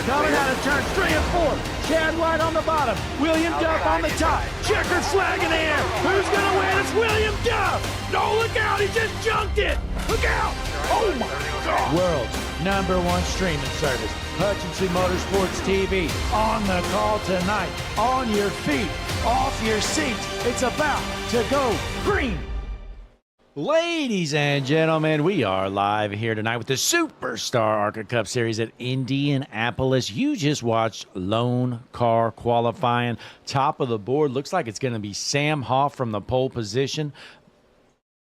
Coming out of turns 3 and 4. Chad White on the bottom. William Duff on the top. Checkered flag in the air. Who's going to win? It's William Duff. No, look out. He just junked it. Look out. Oh, my God. World's #1 streaming service. Hutchinson Motorsports TV. On the call tonight. On your feet. Off your seats. It's about to go green. Ladies and gentlemen, we are live here tonight with the Superstar ARCA Cup Series at Indianapolis. You just watched lone car qualifying. Top of the board. Looks like it's going to be Sam Hoff from the pole position.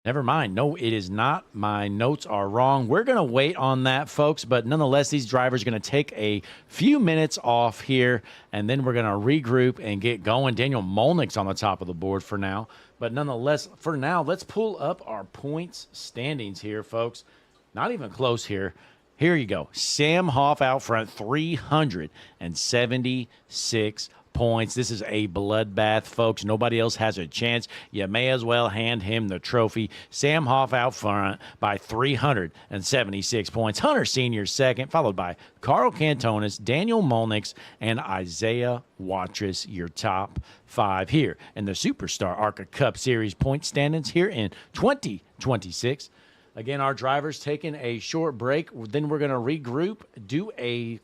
Never mind. No, it is not. My notes are wrong. We're going to wait on that, folks. But nonetheless, these drivers are going to take a few minutes off here, and then we're going to regroup and get going. Daniel Molnick's on the top of the board for now. But nonetheless, for now, let's pull up our points standings here, folks. Not even close here. Here you go. Sam Hoff out front, 376 points. This is a bloodbath, folks. Nobody else has a chance. You may as well hand him the trophy. Sam Hoff out front by 376 points. Hunter Sr. second, followed by Carl Cantonis, Daniel Molnix, and Isaiah Watrous, your top 5 here in the Superstar ARCA Cup Series point standings here in 2026. Again, our drivers taking a short break. Then we're going to regroup, do a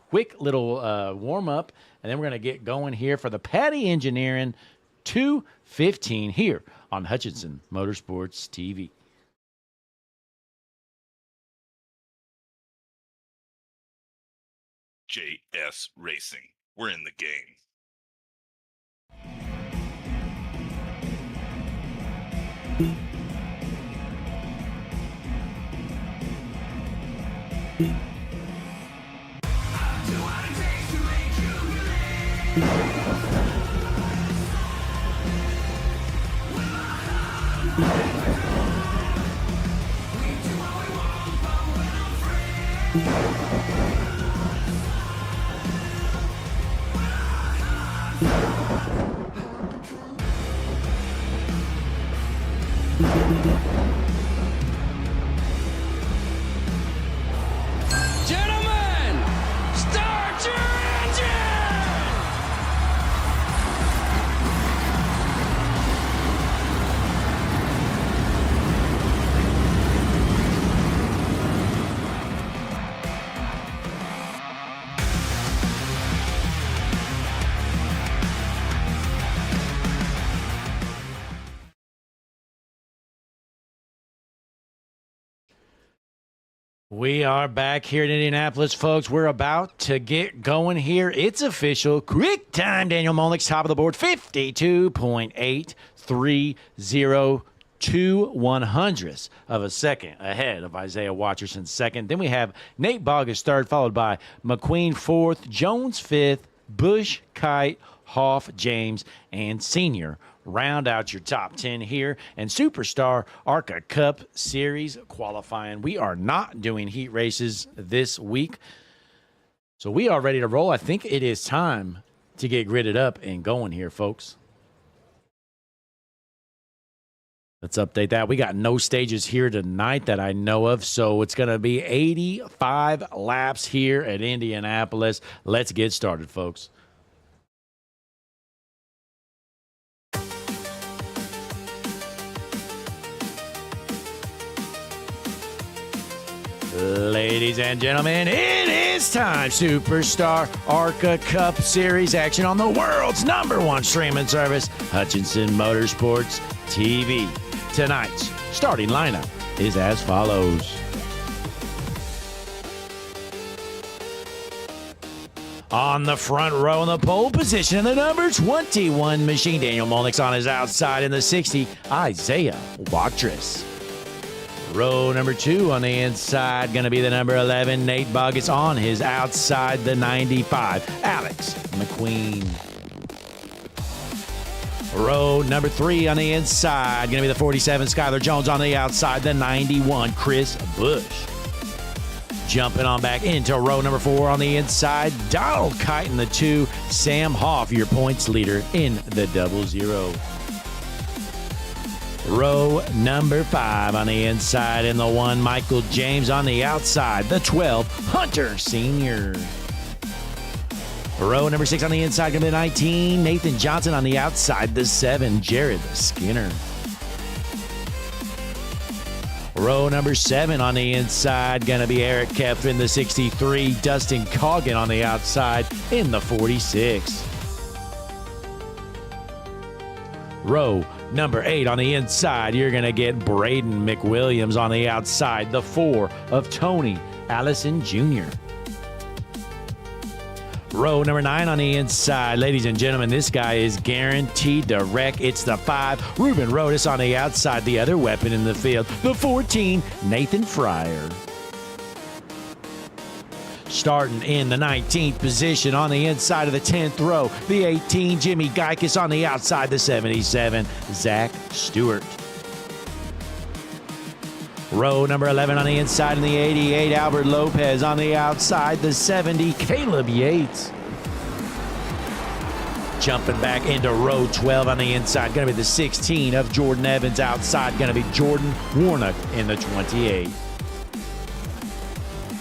quick little warm-up, and then we're going to get going here for the Patty Engineering 215 here on Hutchinson Motorsports TV. JS Racing. We're in the game. Gentlemen, start your engine! We are back here in Indianapolis, folks. We're about to get going here. It's official. Quick time, Daniel Molnick's top of the board, 52.830, 1/100th of a second ahead of Isaiah Watterson second. Then we have Nate Bogus third, followed by McQueen fourth, Jones fifth, Busch, Kite, Hoff, James, and Senior round out your top 10 here. And Superstar ARCA Cup Series qualifying. We are not doing heat races this week, so we are ready to roll. I think it is time to get gridded up and going here, folks. Let's update that. We got no stages here tonight that I know of, so it's going to be 85 laps here at Indianapolis. Let's get started, folks. Ladies and gentlemen, it is time. Superstar ARCA Cup Series action on the world's #1 streaming service, Hutchinson Motorsports TV. Tonight's starting lineup is as follows. On the front row in the pole position in the number 21 machine, Daniel Molnick's on his outside in the 60, Isaiah Watrous. Row number 2 on the inside, going to be the number 11, Nate Bogus on his outside, the 95, Alex McQueen. Row number 3 on the inside, going to be the 47, Skylar Jones on the outside, the 91, Chris Busch. Jumping on back into row number 4 on the inside, Donald Kite in the 2, Sam Hoff, your points leader in the 00. Row number 5 on the inside in the 1, Michael James on the outside, the 12, Hunter Sr. Row number 6 on the inside, going to be the 19, Nathan Johnson. On the outside, the 7, Jared Skinner. Row number 7 on the inside, going to be Eric Kepf in the 63, Dustin Coggin on the outside in the 46. Row number 8 on the inside, you're going to get Braden McWilliams on the outside, the 4 of Tony Allison Jr. Row number 9 on the inside, ladies and gentlemen, this guy is guaranteed to wreck. It's the 5, Ruben Rodas on the outside, the other weapon in the field, the 14, Nathan Fryer. Starting in the 19th position on the inside of the 10th row, the 18, Jimmy Geikus. On the outside, the 77, Zach Stewart. Row number 11 on the inside in the 88, Albert Lopez. On the outside, the 70, Caleb Yates. Jumping back into row 12 on the inside, going to be the 16 of Jordan Evans. Outside, going to be Jordan Warnock in the 28.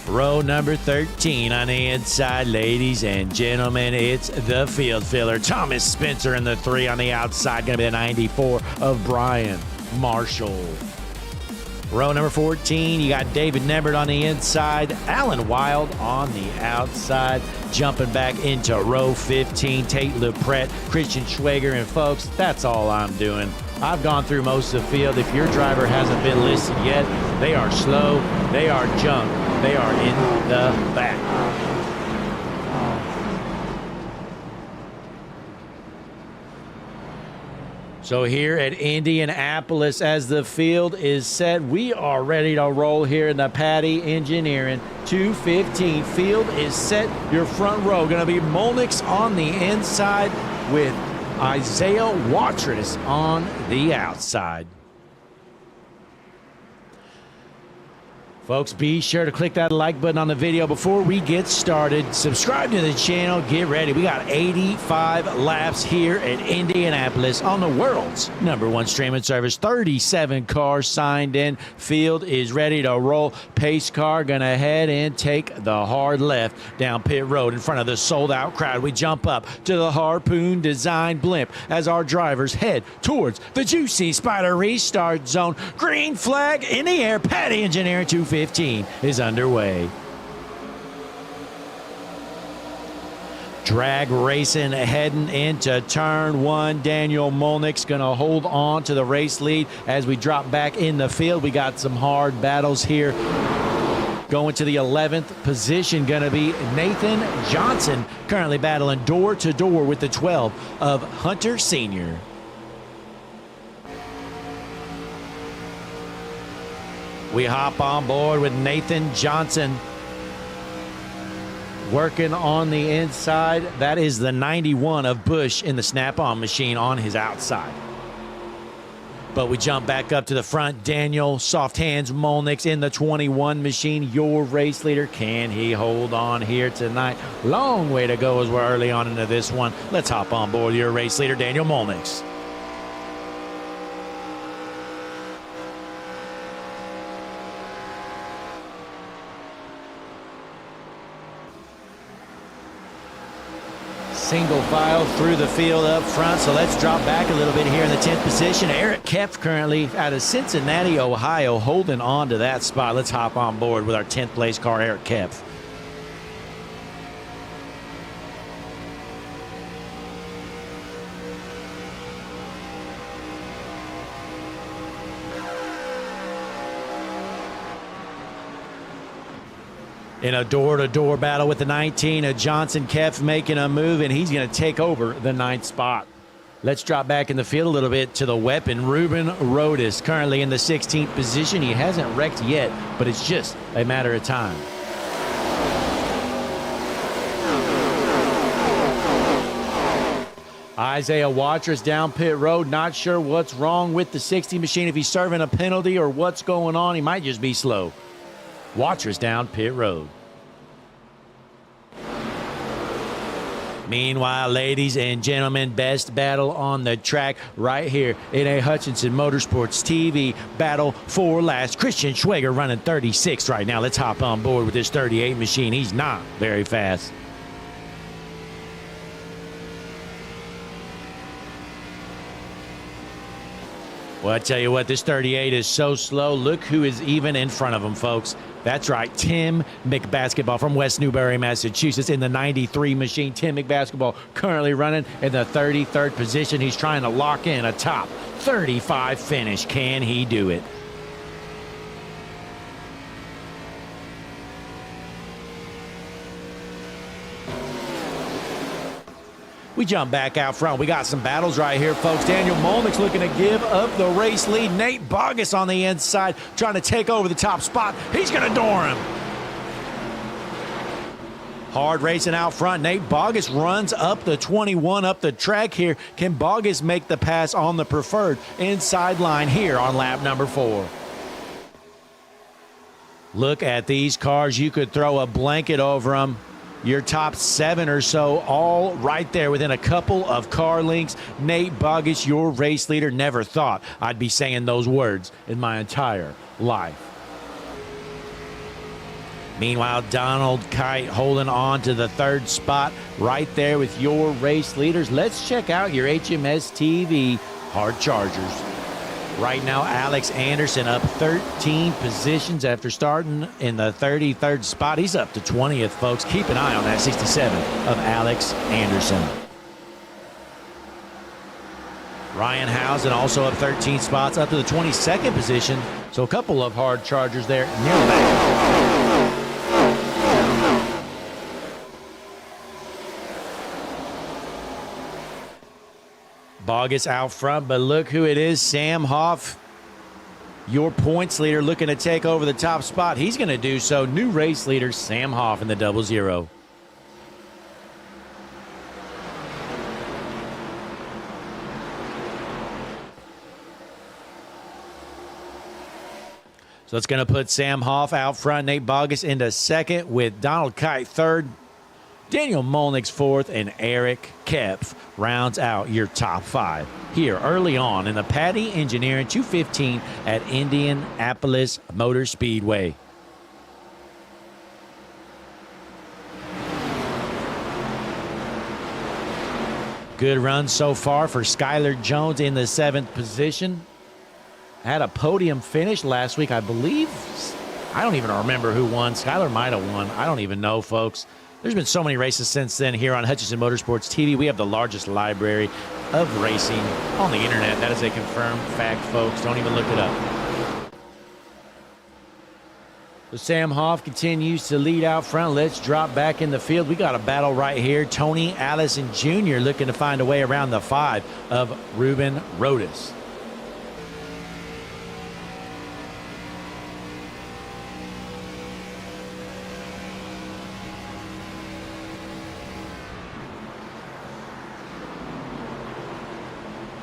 Row number 13 on the inside, ladies and gentlemen, it's the field filler. Thomas Spencer in the 3 on the outside, going to be the 94 of Brian Marshall. Row number 14, you got David Nebert on the inside, Alan Wild on the outside. Jumping back into row 15, Tate LePret, Christian Schwager, and folks, that's all I'm doing. I've gone through most of the field. If your driver hasn't been listed yet, they are slow, they are junk, they are in the back. So here at Indianapolis, as the field is set, we are ready to roll here in the Patty Engineering 215. Field is set. Your front row going to be Molnix on the inside with Isaiah Watrous on the outside. Folks, be sure to click that like button on the video before we get started. Subscribe to the channel. Get ready. We got 85 laps here at Indianapolis on the world's #1 streaming service. 37 cars signed in. Field is ready to roll. Pace car going to head and take the hard left down pit road in front of the sold-out crowd. We jump up to the Harpoon Design blimp as our drivers head towards the Juicy Spider restart zone. Green flag in the air. Patty Engineering 215 is underway. Drag racing heading into turn 1. Daniel Molnix going to hold on to the race lead as we drop back in the field. We got some hard battles here. Going to the 11th position, going to be Nathan Johnson, currently battling door to door with the 12 of Hunter Sr. We hop on board with Nathan Johnson working on the inside. That is the 91 of Busch in the snap-on machine on his outside. But we jump back up to the front. Daniel Soft Hands Molnix in the 21 machine, your race leader. Can he hold on here tonight? Long way to go as we're early on into this one. Let's hop on board your race leader, Daniel Molnix. Single file through the field up front, so let's drop back a little bit here in the 10th position. Eric Kepf currently out of Cincinnati, Ohio, holding on to that spot. Let's hop on board with our 10th place car, Eric Kepf. In a door-to-door battle with the 19, Johnson. Kepf making a move, and he's going to take over the 9th spot. Let's drop back in the field a little bit to the weapon, Ruben Rodas, currently in the 16th position. He hasn't wrecked yet, but it's just a matter of time. Isaiah Watrous down pit road. Not sure what's wrong with the 60 machine, if he's serving a penalty or what's going on. He might just be slow. Watrous down pit road. Meanwhile, ladies and gentlemen, best battle on the track right here in a Hutchinson Motorsports TV battle for last. Christian Schwager running 36th right now. Let's hop on board with this 38 machine. He's not very fast. Well, I tell you what, this 38 is so slow. Look who is even in front of him, folks. That's right, Tim McBasketball from West Newbury, Massachusetts, in the 93 machine. Tim McBasketball currently running in the 33rd position. He's trying to lock in a top 35 finish. Can he do it? We jump back out front. We got some battles right here, folks. Daniel Molnick's looking to give up the race lead. Nate Bogus on the inside, trying to take over the top spot. He's going to door him. Hard racing out front. Nate Bogus runs up the 21 up the track here. Can Bogus make the pass on the preferred inside line here on lap number 4? Look at these cars. You could throw a blanket over them. Your top 7 or so all right there within a couple of car lengths. Nate Bogus, your race leader. Never thought I'd be saying those words in my entire life. Meanwhile, Donald Kite holding on to the 3rd spot right there with your race leaders. Let's check out your HMS TV hard chargers. Right now, Alex Anderson up 13 positions after starting in the 33rd spot. He's up to 20th, folks. Keep an eye on that 67 of Alex Anderson. Ryan Housen also up 13 spots, up to the 22nd position. So a couple of hard chargers there near the back. Bogus out front, but look who it is. Sam Hoff, your points leader, looking to take over the top spot. He's going to do so. New race leader, Sam Hoff in the 00. So it's going to put Sam Hoff out front, Nate Bogus into 2nd with Donald Kite 3rd. Daniel Molnick's 4th, and Eric Kepf rounds out your top 5 here early on in the Patty Engineering 215 at Indianapolis Motor Speedway. Good run so far for Skylar Jones in the 7th position. Had a podium finish last week, I believe. I don't even remember who won. Skylar might have won. I don't even know, folks. There's been so many races since then here on Hutchinson Motorsports TV. We have the largest library of racing on the internet. That is a confirmed fact, folks. Don't even look it up. So Sam Hoff continues to lead out front. Let's drop back in the field. We got a battle right here. Tony Allison Jr. looking to find a way around the 5 of Ruben Rodas.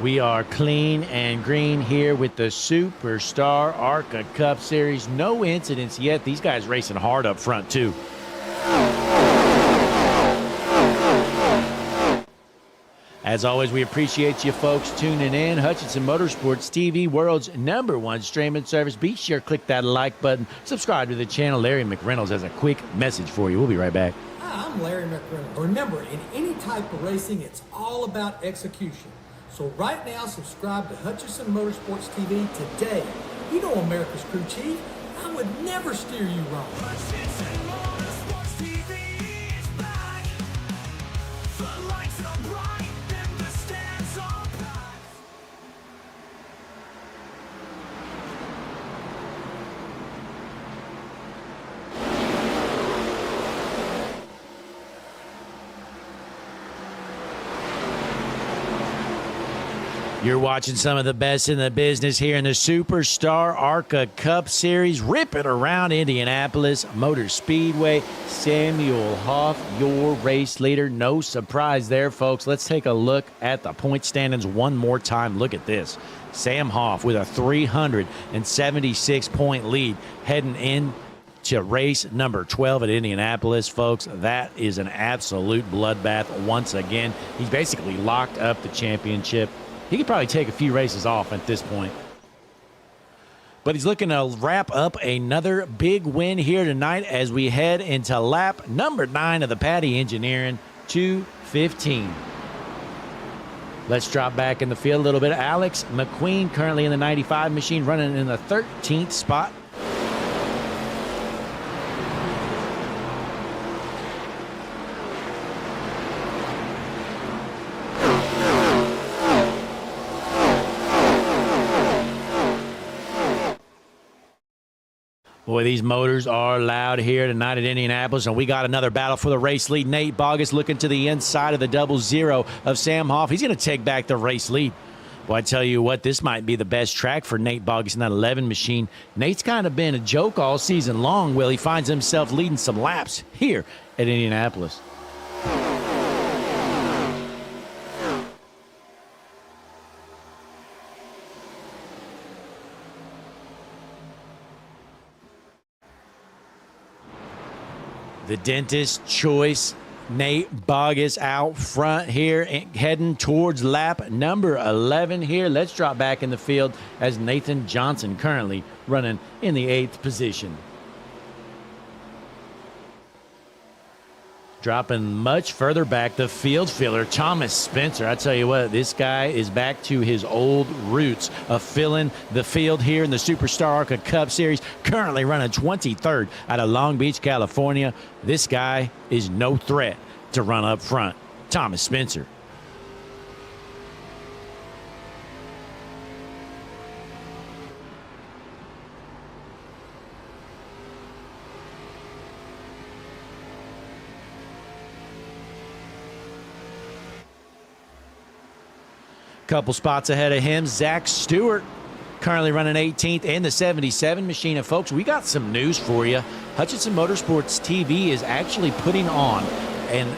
We are clean and green here with the Superstar ARCA Cup Series. No incidents yet. These guys racing hard up front, too. As always, we appreciate you folks tuning in. Hutchinson Motorsports TV, world's #1 streaming service. Be sure to click that like button. Subscribe to the channel. Larry McReynolds has a quick message for you. We'll be right back. Hi, I'm Larry McReynolds. Remember, in any type of racing, it's all about execution. So right now, subscribe to Hutchinson Motorsports TV today. You know America's crew chief. I would never steer you wrong. Hutchinson Motorsports TV is back. The lights are bright and the stands are packed. You're watching some of the best in the business here in the Superstar ARCA Cup Series. Rip it around Indianapolis Motor Speedway. Samuel Hoff, your race leader. No surprise there, folks. Let's take a look at the point standings one more time. Look at this. Sam Hoff with a 376-point lead heading in to race number 12 at Indianapolis, folks. That is an absolute bloodbath once again. He's basically locked up the championship. He could probably take a few races off at this point. But he's looking to wrap up another big win here tonight as we head into lap number 9 of the Patty Engineering 215. Let's drop back in the field a little bit. Alex McQueen currently in the 95 machine, running in the 13th spot. Boy, these motors are loud here tonight at Indianapolis, and we got another battle for the race lead. Nate Bogus looking to the inside of the 00 of Sam Hoff. He's going to take back the race lead. Boy, I tell you what, this might be the best track for Nate Bogus in that 11 machine. Nate's kind of been a joke all season long. Well, he finds himself leading some laps here at Indianapolis. The dentist choice, Nate Bogus out front here, heading towards lap number 11 here. Let's drop back in the field as Nathan Johnson currently running in the 8th position. Dropping much further back, the field filler, Thomas Spencer. I tell you what, this guy is back to his old roots of filling the field here in the Superstar ARCA Cup Series, currently running 23rd out of Long Beach, California. This guy is no threat to run up front. Thomas Spencer. Couple spots ahead of him, Zach Stewart, currently running 18th in the 77 machine. And folks, we got some news for you. Hutchinson Motorsports TV is actually putting on an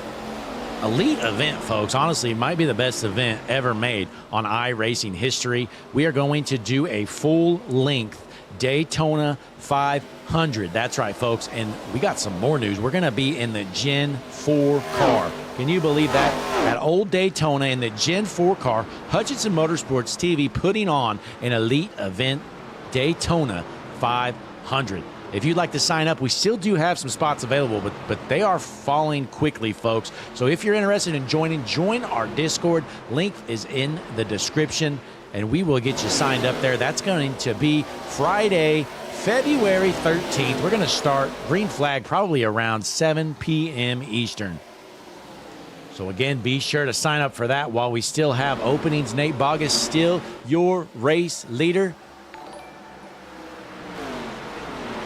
elite event, folks. Honestly, it might be the best event ever made on iRacing history. We are going to do a full-length Daytona 500. That's right, folks. And we got some more news. We're going to be in the Gen 4 car. Can you believe that? That old Daytona in the Gen 4 car, Hutchinson Motorsports TV putting on an elite event, Daytona 500. If you'd like to sign up, we still do have some spots available, but they are falling quickly, folks. So if you're interested in join our Discord. Link is in the description, and we will get you signed up there. That's going to be Friday, February 13th. We're going to start green flag probably around 7 p.m. Eastern. So again, be sure to sign up for that while we still have openings. Nate Bogus still your race leader.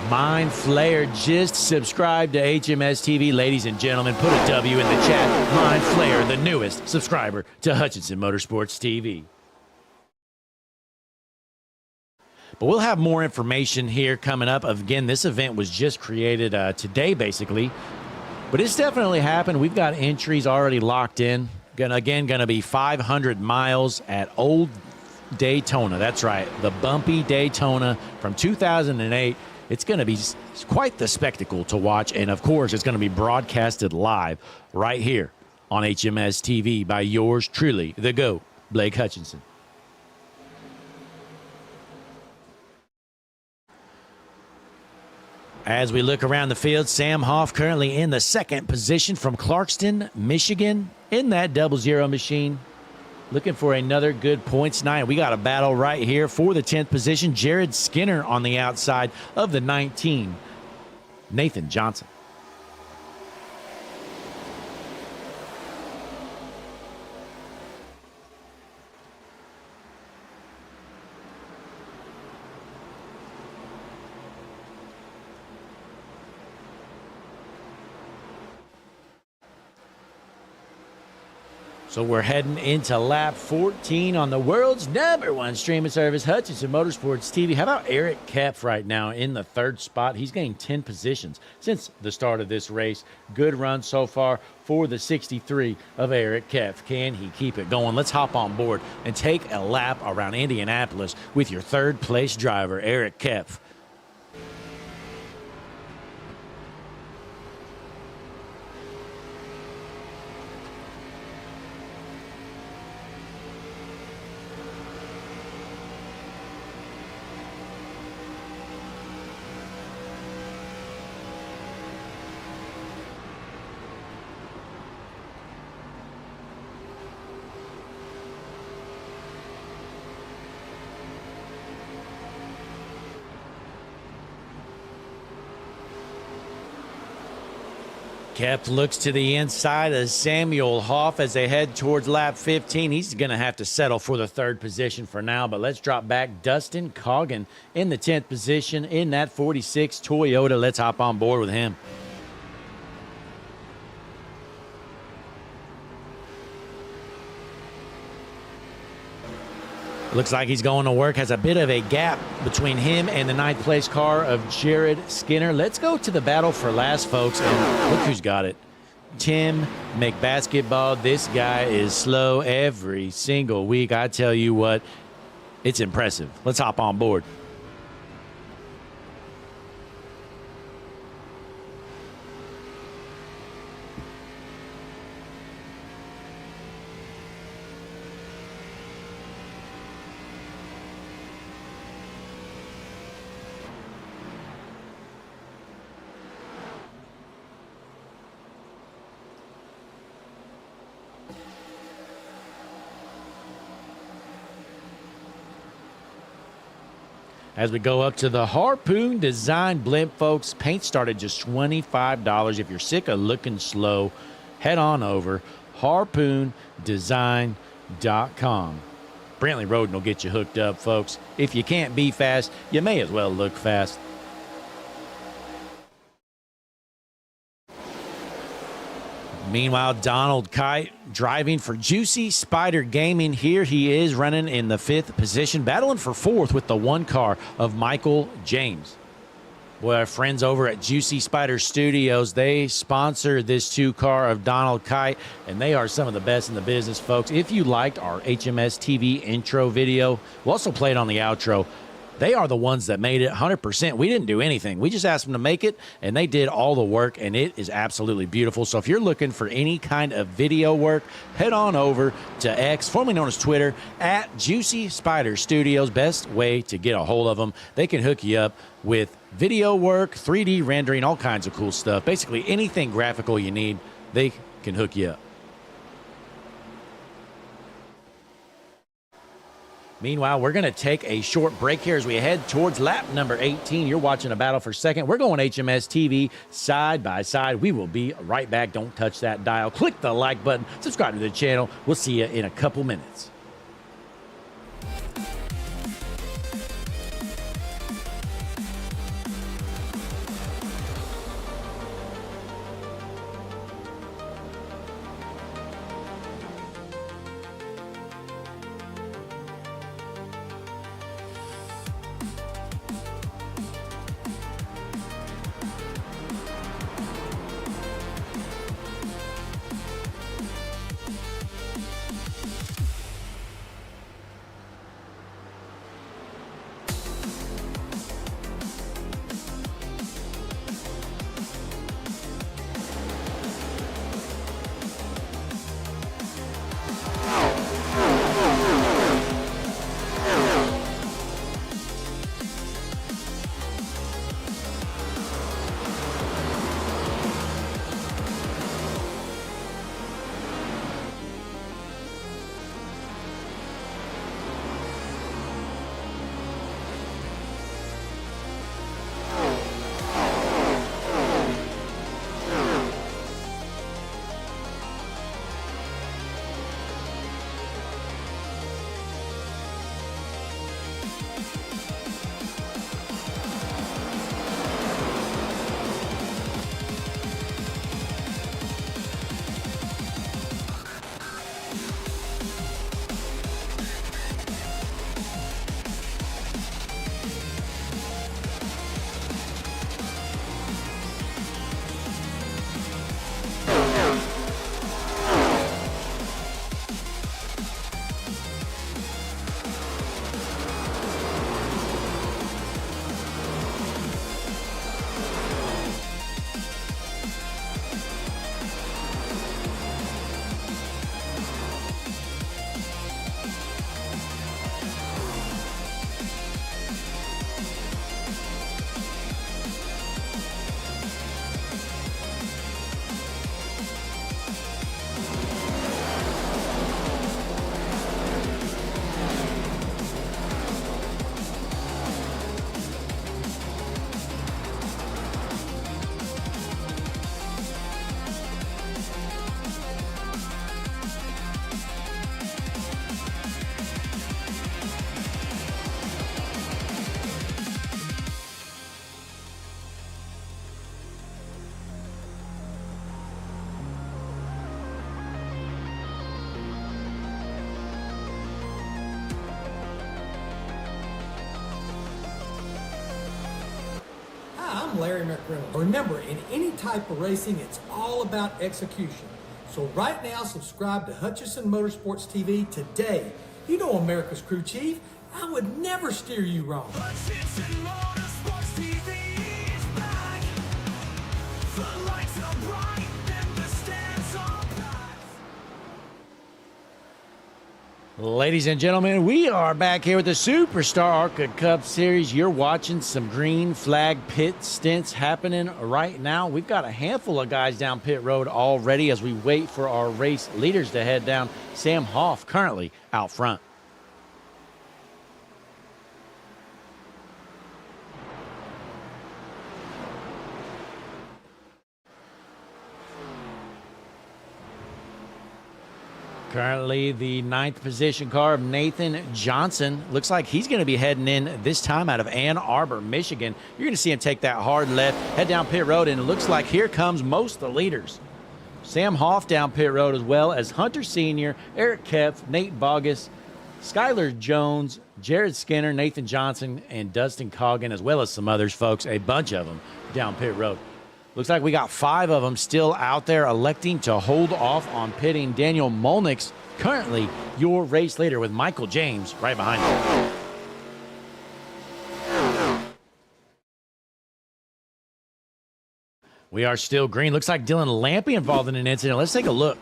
Mind Flayer just subscribed to HMS TV. Ladies and gentlemen, put a W in the chat. Mind Flayer, the newest subscriber to Hutchinson Motorsports TV. But we'll have more information here coming up. Again, this event was just created today, basically. But it's definitely happened. We've got entries already locked in. Going to be 500 miles at Old Daytona. That's right, the bumpy Daytona from 2008. It's going to be quite the spectacle to watch. And, of course, it's going to be broadcasted live right here on HMS TV by yours truly, the GOAT, Blake Hutchinson. As we look around the field, Sam Hoff currently in the 2nd position from Clarkston, Michigan, in that 00 machine. Looking for another good points night. We got a battle right here for the 10th position. Jared Skinner on the outside of the 19. Nathan Johnson. So we're heading into lap 14 on the world's #1 streaming service, Hutchinson Motorsports TV. How about Eric Kepf right now in the 3rd spot? He's gained 10 positions since the start of this race. Good run so far for the 63 of Eric Kepf. Can he keep it going? Let's hop on board and take a lap around Indianapolis with your 3rd place driver, Eric Kepf. Kep looks to the inside of Samuel Hoff as they head towards lap 15. He's going to have to settle for the third position for now, but let's drop back. Dustin Coggin in the 10th position in that 46 Toyota. Let's hop on board with him. Looks like he's going to work. Has a bit of a gap between him and the 9th place car of Jared Skinner. Let's go to the battle for last, folks. And look who's got it. Tim McBasketball. This guy is slow every single week. I tell you what, it's impressive. Let's hop on board. As we go up to the Harpoon Design Blimp, folks, paint started just $25. If you're sick of looking slow, head on over harpoondesign.com. Brantley Roden will get you hooked up, folks. If you can't be fast, you may as well look fast. Meanwhile, Donald Kite driving for Juicy Spider Gaming. Here he is running in the 5th position, battling for 4th with the 1 car of Michael James. Boy, our friends over at Juicy Spider Studios, they sponsor this 2 car of Donald Kite, and they are some of the best in the business, folks. If you liked our HMS TV intro video, we'll also play it on the outro. They are the ones that made it 100%. We didn't do anything. We just asked them to make it, and they did all the work, and it is absolutely beautiful. So if you're looking for any kind of video work, head on over to X, formerly known as Twitter, at Juicy Spider Studios. Best way to get a hold of them. They can hook you up with video work, 3D rendering, all kinds of cool stuff. Basically anything graphical you need, they can hook you up. Meanwhile, we're going to take a short break here as we head towards lap number 18. You're watching a battle for second. We're going HMS TV side by side. We will be right back. Don't touch that dial. Click the like button. Subscribe to the channel. We'll see you in a couple minutes. I'm Larry McReynolds. Remember, in any type of racing, it's all about execution. So right now, subscribe to Hutchison Motorsports TV today. You know America's crew chief. I would never steer you wrong. Hutchison Motorsports TV is back. The lights are bright and the stands are packed. Ladies and gentlemen, we are back here with the Superstar ARCA Cup Series. You're watching some green flag pit stints happening right now. We've got a handful of guys down pit road already as we wait for our race leaders to head down. Sam Hoff currently out front. Currently the 9th position car of Nathan Johnson. Looks like he's going to be heading in this time out of Ann Arbor, Michigan. You're going to see him take that hard left, head down pit road, and it looks like here comes most of the leaders. Sam Hoff down pit road, as well as Hunter Sr., Eric Kepf, Nate Bogus, Skylar Jones, Jared Skinner, Nathan Johnson, and Dustin Coggin, as well as some others, folks. A bunch of them down pit road. Looks like we got 5 of them still out there electing to hold off on pitting. Daniel Molnick's currently your race leader with Michael James right behind him. We are still green. Looks like Dylan Lampy involved in an incident. Let's take a look.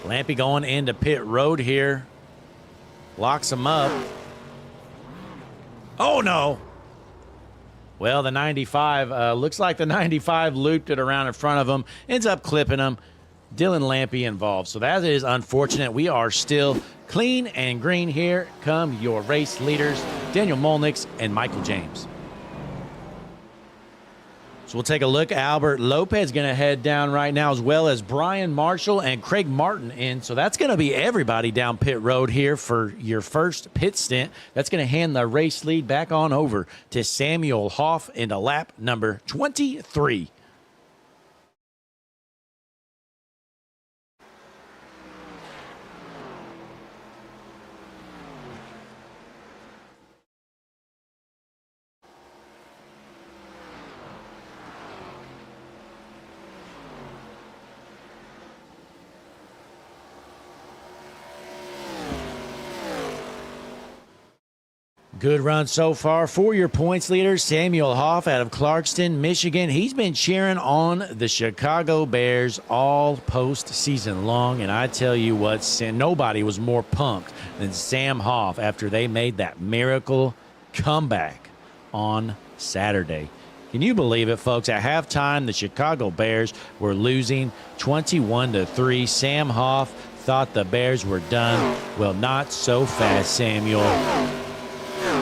Lampy going into pit road here. Locks him up. Oh, no. Well, the 95, looks like the 95 looped it around in front of him, ends up clipping him. Dylan Lampy involved. So that is unfortunate. We are still clean and green. Here come your race leaders, Daniel Molnick and Michael James. So we'll take a look. Albert Lopez going to head down right now, as well as Brian Marshall and Craig Martin in. So that's going to be everybody down pit road here for your first pit stint. That's going to hand the race lead back on over to Samuel Hoff into lap number 23. Good run so far for your points leader, Samuel Hoff out of Clarkston, Michigan. He's been cheering on the Chicago Bears all postseason long, and I tell you what, nobody was more pumped than Sam Hoff after they made that miracle comeback on Saturday. Can you believe it, folks? At halftime, the Chicago Bears were losing 21-3. Sam Hoff thought the Bears were done. Well, not so fast, Samuel.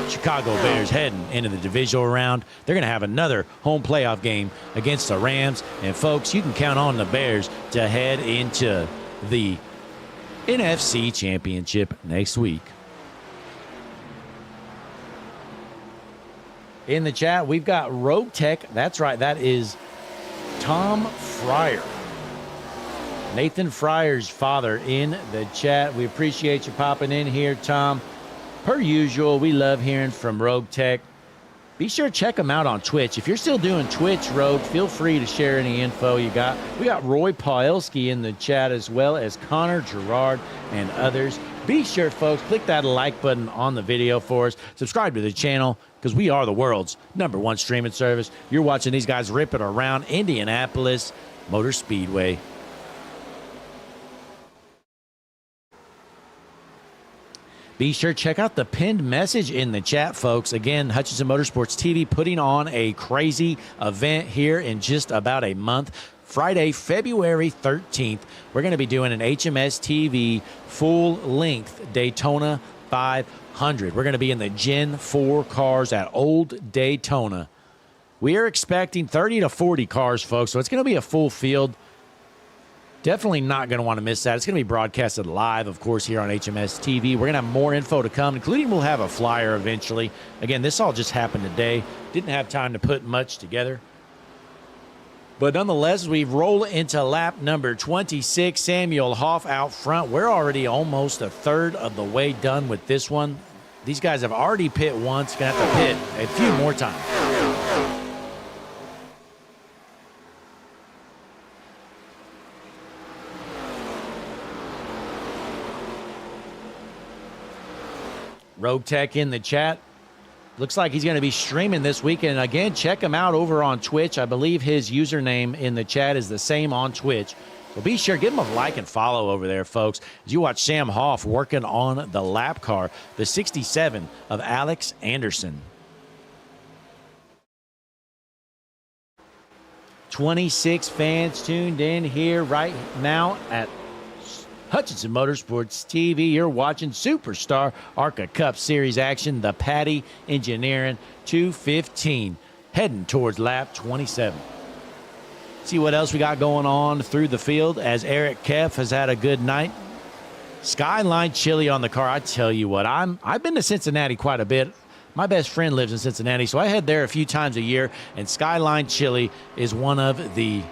Chicago Bears heading into the divisional round. They're going to have another home playoff game against the Rams. And, folks, you can count on the Bears to head into the NFC Championship next week. In the chat, we've got Rogue Tech. That's right, that is Tom Fryer. Nathan Fryer's father in the chat. We appreciate you popping in here, Tom. Per usual, we love hearing from Rogue Tech. Be sure to check them out on Twitch. If you're still doing Twitch, Rogue, feel free to share any info you got. We got Roy Paelski in the chat, as well as Connor Gerard and others. Be sure, folks, click that like button on the video for us. Subscribe to the channel, because we are the world's #1 streaming service. You're watching these guys rip it around Indianapolis Motor Speedway. Be sure to check out the pinned message in the chat, folks. Again, Hutchison Motorsports TV putting on a crazy event here in just about a month. Friday, February 13th, we're going to be doing an HMS TV full-length Daytona 500. We're going to be in the Gen 4 cars at Old Daytona. We are expecting 30 to 40 cars, folks, so it's going to be a full field. Definitely not going to want to miss that. It's going to be broadcasted live, of course, here on HMS TV. We're going to have more info to come, including we'll have a flyer eventually. Again, this all just happened today. Didn't have time to put much together. But nonetheless, we roll into lap number 26. Samuel Hoff out front. We're already almost a third of the way done with this one. These guys have already pit once. Going to have to pit a few more times. Rogue Tech in the chat. Looks like he's going to be streaming this weekend. Again, check him out over on Twitch. I believe his username in the chat is the same on Twitch. So be sure, give him a like and follow over there, folks, as you watch Sam Hoff working on the lap car, the 67 of Alex Anderson. 26 fans tuned in here right now at Hutchinson Motorsports TV. You're watching Superstar ARCA Cup Series action, the Patty Engineering 215, heading towards lap 27. See what else we got going on through the field as Eric Keff has had a good night. Skyline Chili on the car. I tell you what, I've been to Cincinnati quite a bit. My best friend lives in Cincinnati, so I head there a few times a year, and Skyline Chili is one of the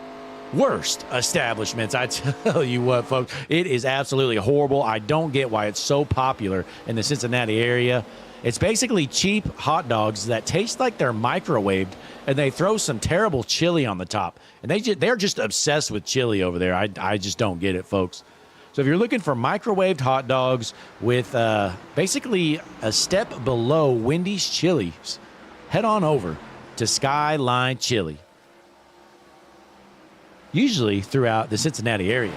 worst establishments. I tell you what, folks, it is absolutely horrible. I don't get why it's so popular in the Cincinnati area. It's basically cheap hot dogs that taste like they're microwaved, and they throw some terrible chili on the top. And they're just obsessed with chili over there. I just don't get it, folks. So if you're looking for microwaved hot dogs with basically a step below Wendy's Chili's, head on over to Skyline Chili. Usually throughout the Cincinnati area.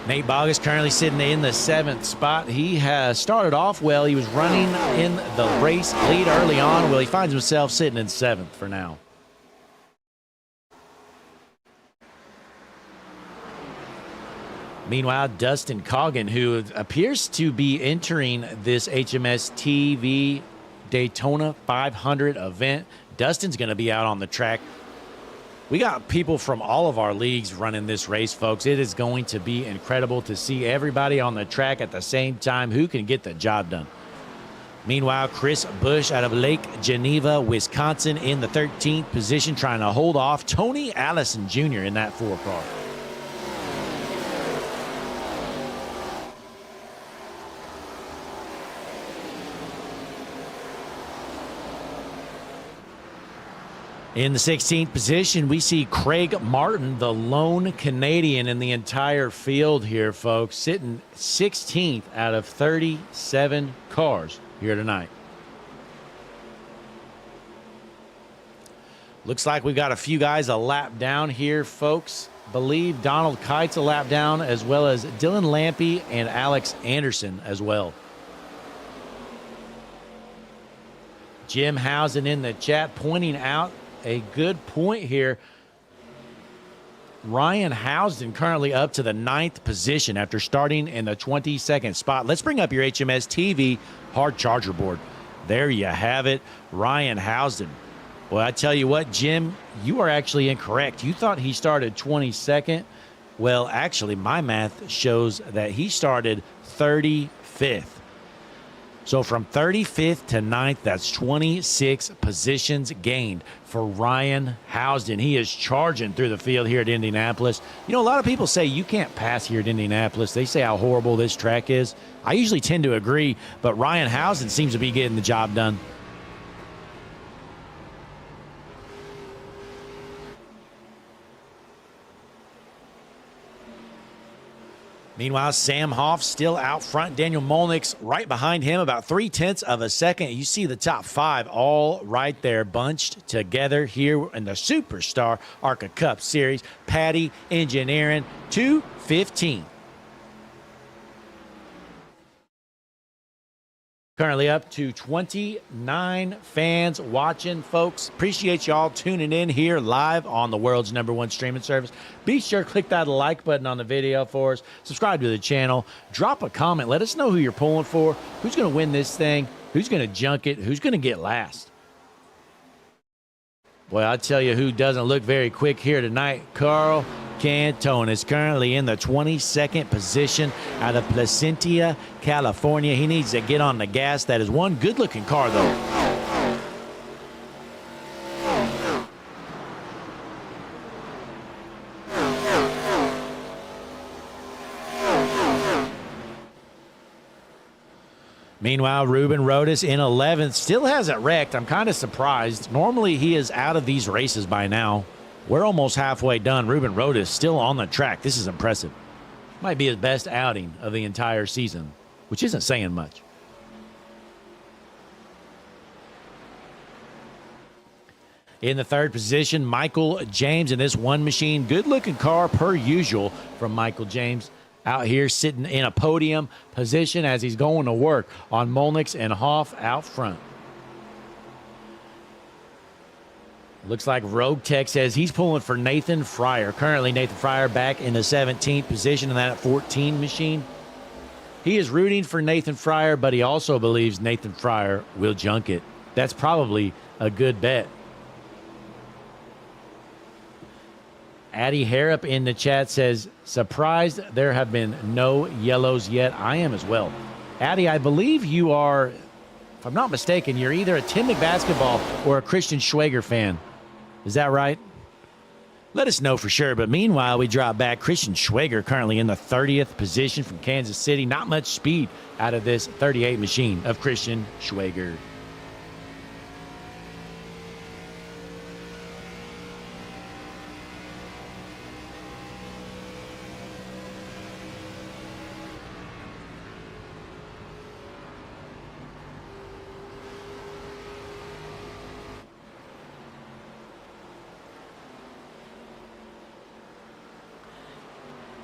Nate Bogus currently sitting in the 7th spot. He has started off well. He was running in the race lead early on. Well, he finds himself sitting in 7th for now. Meanwhile, Dustin Coggin, who appears to be entering this HMS TV Daytona 500 event. Dustin's going to be out on the track. We got people from all of our leagues running this race, folks. It is going to be incredible to see everybody on the track at the same time who can get the job done. Meanwhile, Chris Busch out of Lake Geneva, Wisconsin in the 13th position, trying to hold off Tony Allison Jr. in that 4 car. In the 16th position, we see Craig Martin, the lone Canadian in the entire field here, folks, sitting 16th out of 37 cars here tonight. Looks like we've got a few guys a lap down here, folks. Believe Donald Kite's a lap down, as well as Dylan Lampy and Alex Anderson as well. Jim Housen in the chat pointing out a good point here. Ryan Housden currently up to the 9th position after starting in the 22nd spot. Let's bring up your HMS TV hard charger board. There you have it, Ryan Housden. Well, I tell you what, Jim, you are actually incorrect. You thought he started 22nd. Well, actually, my math shows that he started 35th. So from 35th to 9th, that's 26 positions gained for Ryan Housden. He is charging through the field here at Indianapolis. You know, a lot of people say you can't pass here at Indianapolis. They say how horrible this track is. I usually tend to agree, but Ryan Housden seems to be getting the job done. Meanwhile, Sam Hoff still out front. Daniel Molnick's right behind him, about 0.3 of a second. You see the top 5 all right there bunched together here in the Superstar ARCA Cup Series. Patty Engineering 215. Currently up to 29 fans watching, folks. Appreciate y'all tuning in here live on the world's #1 streaming service. Be sure to click that like button on the video for us. Subscribe to the channel. Drop a comment. Let us know who you're pulling for. Who's going to win this thing? Who's going to junk it? Who's going to get last? Boy, I'll tell you who doesn't look very quick here tonight. Carl Cantone is currently in the 22nd position out of Placentia, California. He needs to get on the gas. That is one good-looking car, though. Meanwhile, Ruben Rodas in 11th still hasn't wrecked. I'm kind of surprised. Normally, he is out of these races by now. We're almost halfway done. Ruben Rodas still on the track. This is impressive. Might be his best outing of the entire season, which isn't saying much. In the third position, Michael James in this one machine. Good-looking car per usual from Michael James. Out here sitting in a podium position as he's going to work on Molnix and Hoff out front. Looks like Rogue Tech says he's pulling for Nathan Fryer. Currently, Nathan Fryer back in the 17th position in that 14 machine. He is rooting for Nathan Fryer, but he also believes Nathan Fryer will junk it. That's probably a good bet. Addie Harrop in the chat says, surprised there have been no yellows yet. I am as well. Addie, I believe you are, if I'm not mistaken, you're either a Tim McBasketball or a Christian Schwager fan. Is that right? Let us know for sure. But meanwhile, we drop back. Christian Schwager currently in the 30th position from Kansas City. Not much speed out of this 38 machine of Christian Schwager.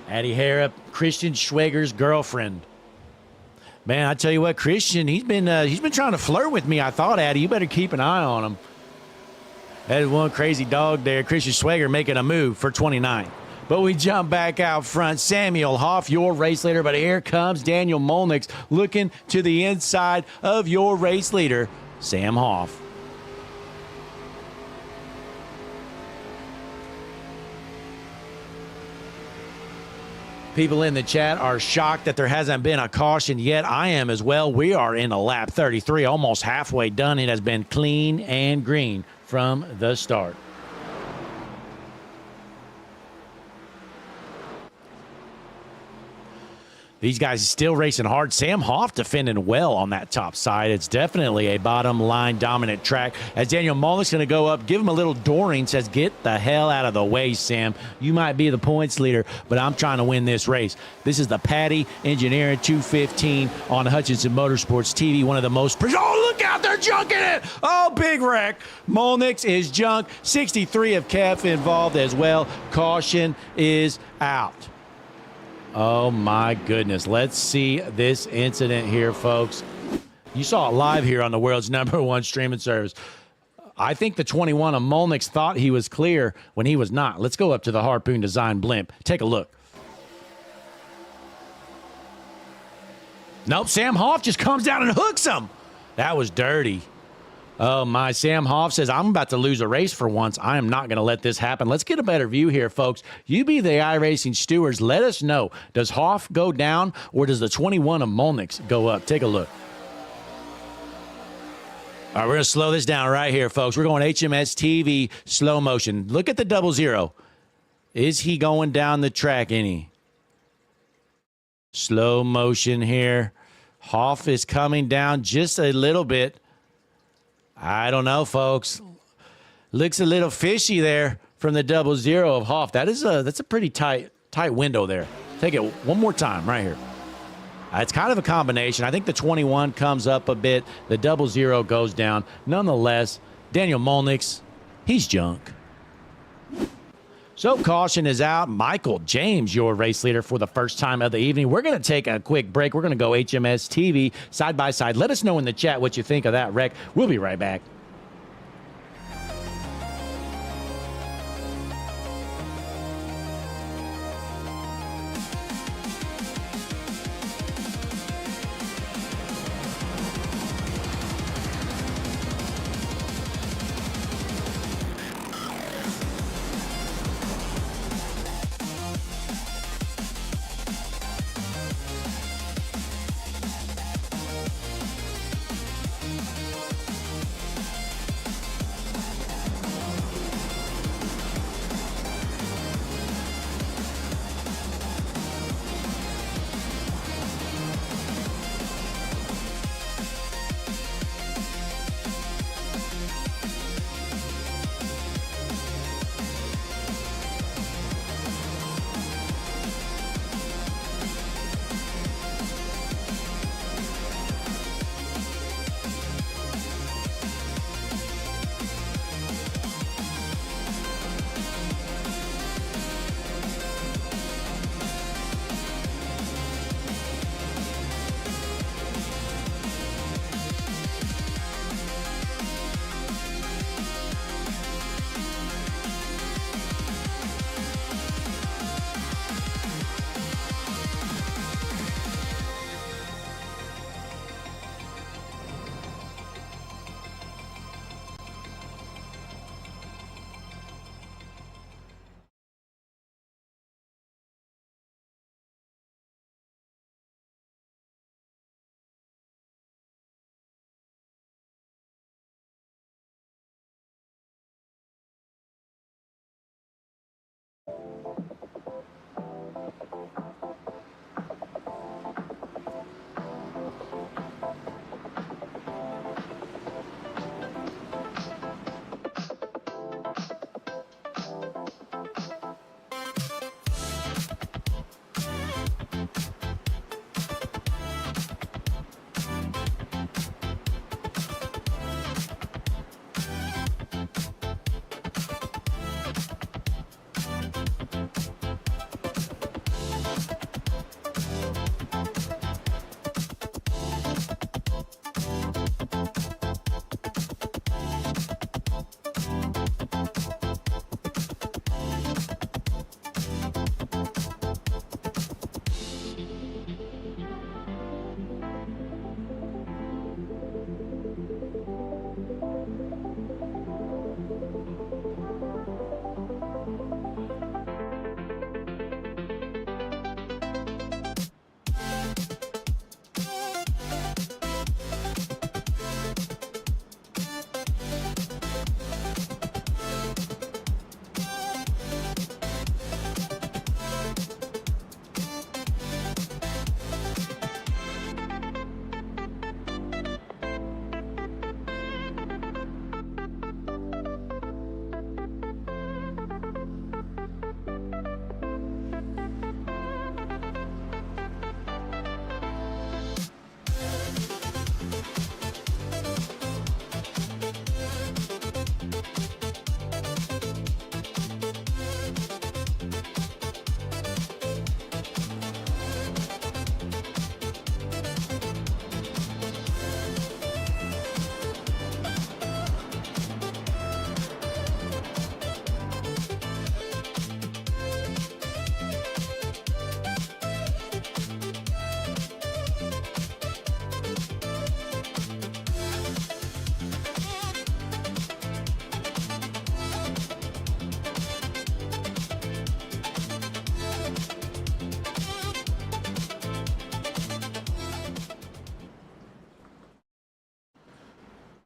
Addie Harrop, Christian Schwager's girlfriend. Man, I tell you what, Christian, he's been trying to flirt with me. I thought, Addie, you better keep an eye on him. That is one crazy dog there, Christian Schwager making a move for 29. But we jump back out front. Samuel Hoff, your race leader. But here comes Daniel Molnix looking to the inside of your race leader, Sam Hoff. People in the chat are shocked that there hasn't been a caution yet. I am as well. We are in a lap 33, almost halfway done. It has been clean and green from the start. These guys are still racing hard. Sam Hoff defending well on that top side. It's definitely a bottom line dominant track. As Daniel Molnix going to go up, give him a little Doring, says, get the hell out of the way, Sam. You might be the points leader, but I'm trying to win this race. This is the Patty Engineering 215 on Hutchinson Motorsports TV. One of the most... Oh, look out, they're junking it. Oh, big wreck. Molnix is junk. 63 of Kev involved as well. Caution is out. Oh, my goodness. Let's see this incident here, folks. You saw it live here on the world's #1 streaming service. I think the 21 of Molnix thought he was clear when he was not. Let's go up to the Harpoon Design blimp. Take a look. Nope, Sam Hoff just comes down and hooks him. That was dirty. Oh, my. Sam Hoff says, I'm about to lose a race for once. I am not going to let this happen. Let's get a better view here, folks. You be the iRacing stewards. Let us know. Does Hoff go down or does the 21 of Molnix go up? Take a look. All right, we're going to slow this down right here, folks. We're going HMS TV slow motion. Look at the 00. Is he going down the track any? Slow motion here. Hoff is coming down just a little bit. I don't know, folks. Looks a little fishy there from the 00 of Hoff. That's a pretty tight window there. Take it one more time right here. It's kind of a combination. I think the 21 comes up a bit. The 00 goes down. Nonetheless, Daniel Molnix, he's junk. So caution is out. Michael James, your race leader for the first time of the evening. We're going to take a quick break. We're going to go HMS TV side by side. Let us know in the chat what you think of that wreck. We'll be right back.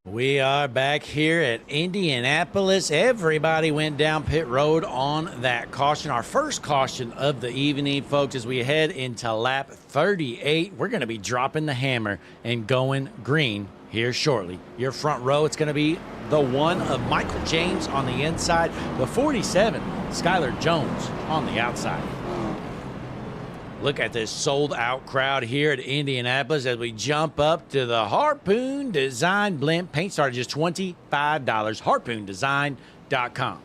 We are back here at Indianapolis. Everybody went down pit road on that caution. Our first caution of the evening, folks, as we head into lap 38. We're going to be dropping the hammer and going green here shortly. Your front row, it's going to be the one of Michael James on the inside, the 47, Skylar Jones on the outside. Look at this sold-out crowd here at Indianapolis as we jump up to the Harpoon Design Blimp. Paint started just $25, harpoondesign.com.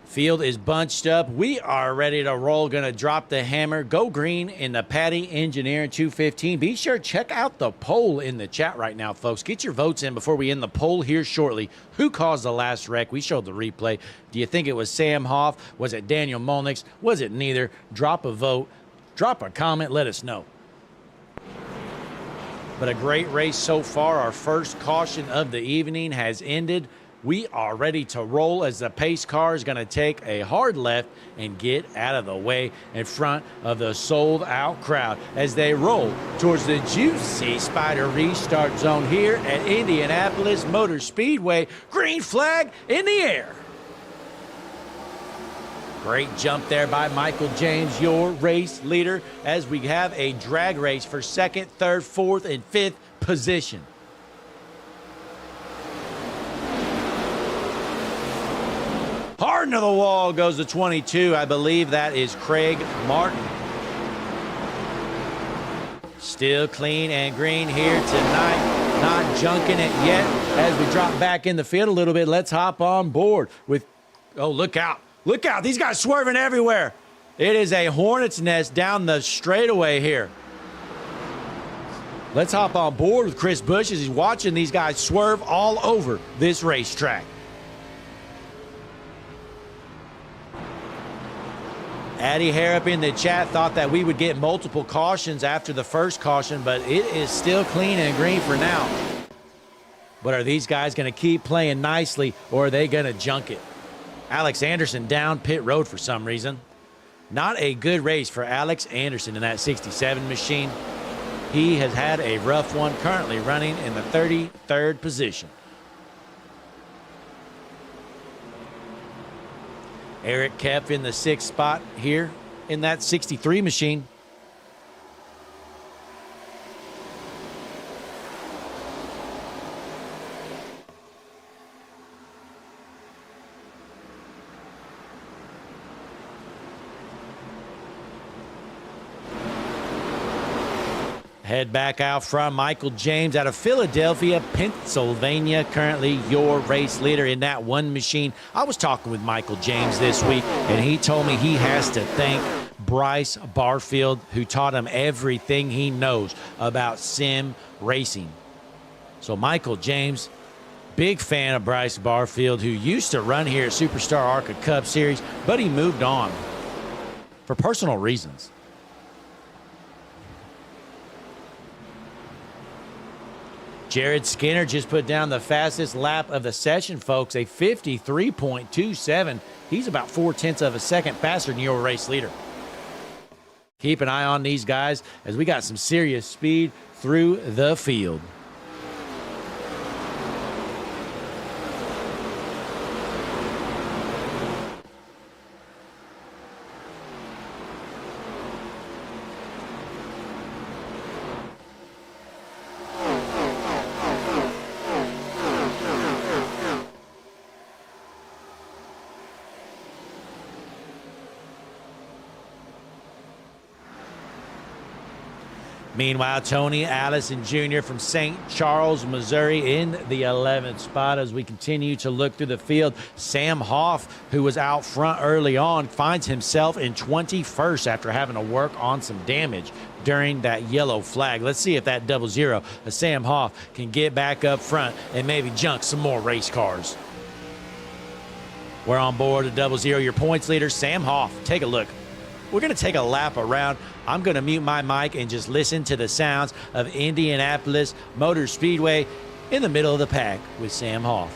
Field is bunched up. We are ready to roll. Going to drop the hammer. Go green in the Patty Engineering 215. Be sure to check out the poll in the chat right now, folks. Get your votes in before we end the poll here shortly. Who caused the last wreck? We showed the replay. Do you think it was Sam Hoff? Was it Daniel Molnix? Was it neither? Drop a vote. Drop a comment. Let us know. But a great race so far. Our first caution of the evening has ended. We are ready to roll as the pace car is going to take a hard left and get out of the way in front of the sold-out crowd as they roll towards the juicy Spider restart zone here at Indianapolis Motor Speedway. Green flag in the air. Great jump there by Michael James, your race leader, as we have a drag race for second, third, fourth, and fifth position. Hard into the wall goes the 22. I believe that is Craig Martin. Still clean and green here tonight. Not junking it yet. As we drop back in the field a little bit, let's hop on board with, oh, look out. Look out. These guys swerving everywhere. It is a hornet's nest down the straightaway here. Let's hop on board with Chris Bush as he's watching these guys swerve all over this racetrack. Addie Harrop in the chat thought that we would get multiple cautions after the first caution, but it is still clean and green for now. But are these guys going to keep playing nicely, or are they going to junk it? Alex Anderson down pit road for some reason. Not a good race for Alex Anderson in that 67 machine. He has had a rough one, currently running in the 33rd position. Eric Kepf in the 6th spot here in that 63 machine. Head back out from Michael James out of Philadelphia, Pennsylvania, currently your race leader in that one machine. I was talking with Michael James this week, and he told me he has to thank Bryce Barfield, who taught him everything he knows about sim racing. So Michael James, big fan of Bryce Barfield, who used to run here at Superstar ARCA Cup Series, but he moved on for personal reasons. Jared Skinner just put down the fastest lap of the session, folks, a 53.27. He's about 0.4 of a second faster than your race leader. Keep an eye on these guys as we got some serious speed through the field. Meanwhile, Tony Allison Jr. from St. Charles, Missouri in the 11th spot as we continue to look through the field. Sam Hoff, who was out front early on, finds himself in 21st after having to work on some damage during that yellow flag. Let's see if that 00 of Sam Hoff can get back up front and maybe junk some more race cars. We're on board the 00, your points leader, Sam Hoff. Take a look. We're going to take a lap around. I'm going to mute my mic and just listen to the sounds of Indianapolis Motor Speedway in the middle of the pack with Sam Hoff.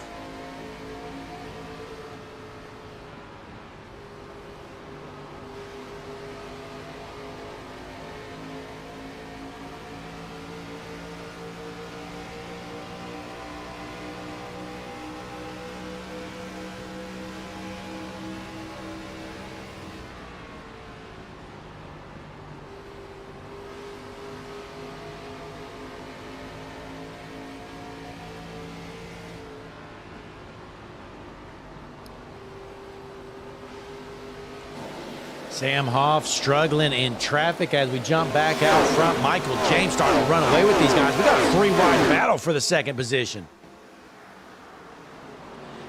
Sam Hoff struggling in traffic as we jump back out front. Michael James starting to run away with these guys. We got a 3-wide battle for the second position.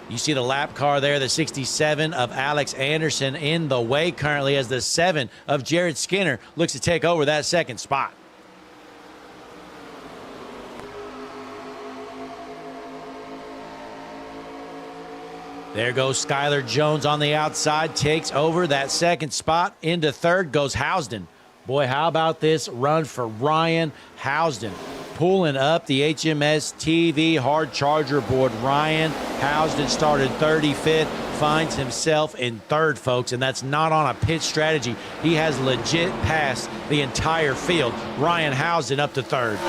You see the lap car there, the 67 of Alex Anderson in the way currently as the 7 of Jared Skinner looks to take over that second spot. There goes Skylar Jones on the outside, takes over that second spot. Into third goes Housden. Boy, how about this run for Ryan Housden? Pulling up the HMS TV hard charger board. Ryan Housden started 35th, finds himself in third, folks, and that's not on a pit strategy. He has legit passed the entire field. Ryan Housden up to third.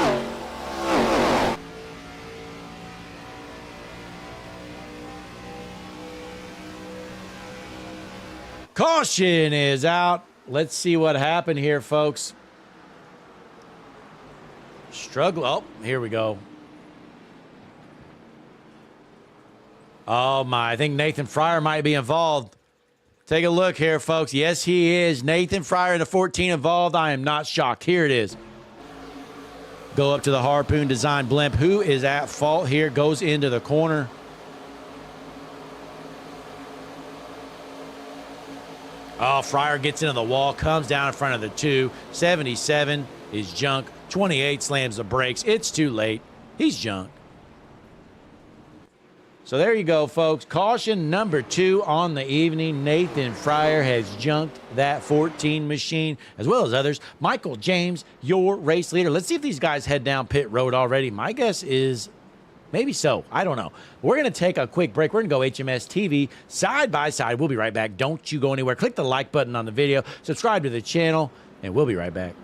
Caution is out. Let's see what happened here, folks. Struggle. Oh, here we go. Oh, my. I think Nathan Fryer might be involved. Take a look here, folks. Yes, he is. Nathan Fryer in the 14 involved. I am not shocked. Here it is. Go up to the Harpoon Design blimp. Who is at fault here? Goes into the corner. Oh, Fryer gets into the wall, comes down in front of the 2. 77 is junk. 28 slams the brakes. It's too late. He's junk. So there you go, folks. Caution number 2 on the evening. Nathan Fryer has junked that 14 machine, as well as others. Michael James, your race leader. Let's see if these guys head down pit road already. My guess is maybe so. I don't know. We're going to take a quick break. We're going to go HMS TV side by side. We'll be right back. Don't you go anywhere. Click the like button on the video. Subscribe to the channel, and we'll be right back.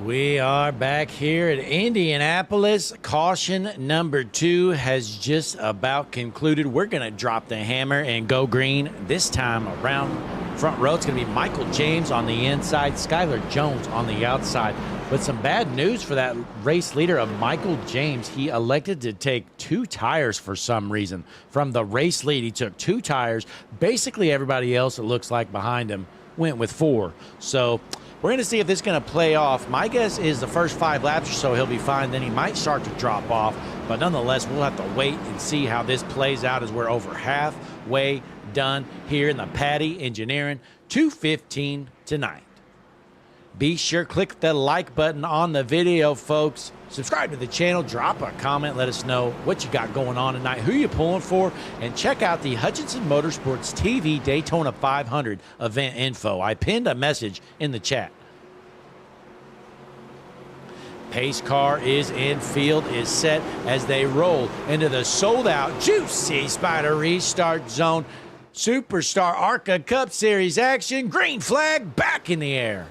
We are back here at Indianapolis. Caution number 2 has just about concluded. We're going to drop the hammer and go green this time around. Front row, it's going to be Michael James on the inside, Skylar Jones on the outside. But some bad news for that race leader of Michael James. He elected to take 2 tires for some reason. From the race lead, he took 2 tires. Basically, everybody else, it looks like, behind him went with 4. So we're going to see if this is going to play off. My guess is the first 5 laps or so he'll be fine. Then he might start to drop off. But nonetheless, we'll have to wait and see how this plays out as we're over halfway done here in the Patty Engineering 215 tonight. Be sure click the like button on the video, folks. Subscribe to the channel, drop a comment, let us know what you got going on tonight, who you pulling for, and check out the Hutchinson Motorsports TV Daytona 500 event info. I pinned a message in the chat. Pace car is in, field is set as they roll into the sold-out Juicy Spider restart zone. Superstar ARCA Cup Series action, green flag back in the air.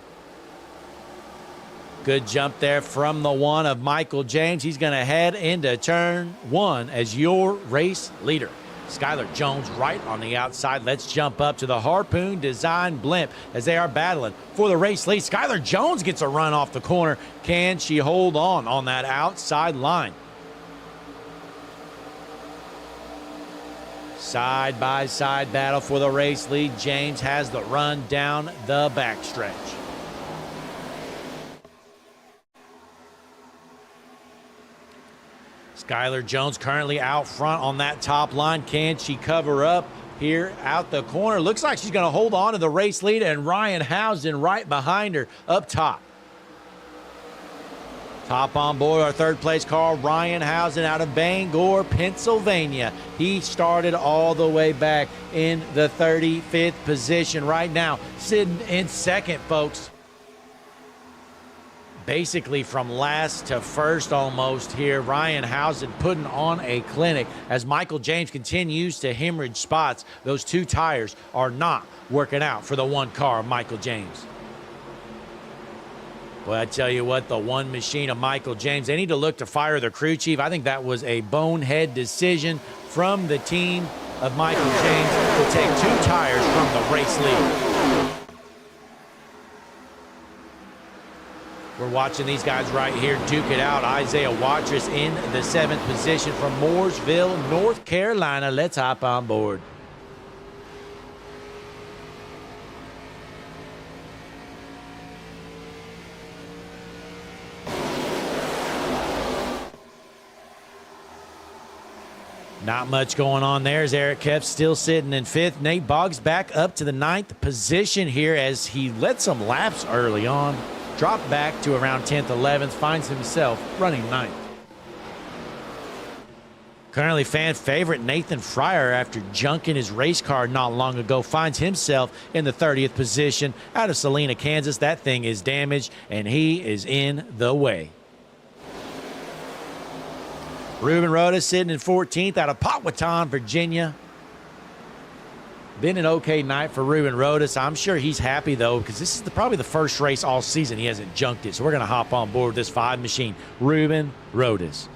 Good jump there from the 1 of Michael James. He's going to head into turn 1 as your race leader. Skylar Jones right on the outside. Let's jump up to the Harpoon Design blimp as they are battling for the race lead. Skylar Jones gets a run off the corner. Can she hold on that outside line? Side-by-side battle for the race lead. James has the run down the backstretch. Skylar Jones currently out front on that top line. Can she cover up here out the corner? Looks like she's going to hold on to the race lead, and Ryan Housen right behind her up top. Top on board our third place car, Ryan Housen out of Bangor, Pennsylvania. He started all the way back in the 35th position right now, sitting in second, folks. Basically from last to first almost here. Ryan Housen putting on a clinic as Michael James continues to hemorrhage spots. Those 2 tires are not working out for the 1 car of Michael James. Well, I tell you what, the 1 machine of Michael James, they need to look to fire the crew chief. I think that was a bonehead decision from the team of Michael James to take 2 tires from the race lead. We're watching these guys right here duke it out. Isaiah Watrous in the 7th position from Mooresville, North Carolina. Let's hop on board. Not much going on there as Eric Kepps still sitting in 5th. Nate Boggs back up to the 9th position here as he led some laps early on. Dropped back to around 10th, 11th, finds himself running 9th. Currently fan favorite Nathan Fryer, after junking his race car not long ago, finds himself in the 30th position out of Salina, Kansas. That thing is damaged, and he is in the way. Ruben Rhoda sitting in 14th out of Powhatan, Virginia. Been an okay night for Ruben Rhodes. I'm sure he's happy, though, because this is probably the first race all season he hasn't junked it. So we're going to hop on board this 5 machine. Ruben Rhodes.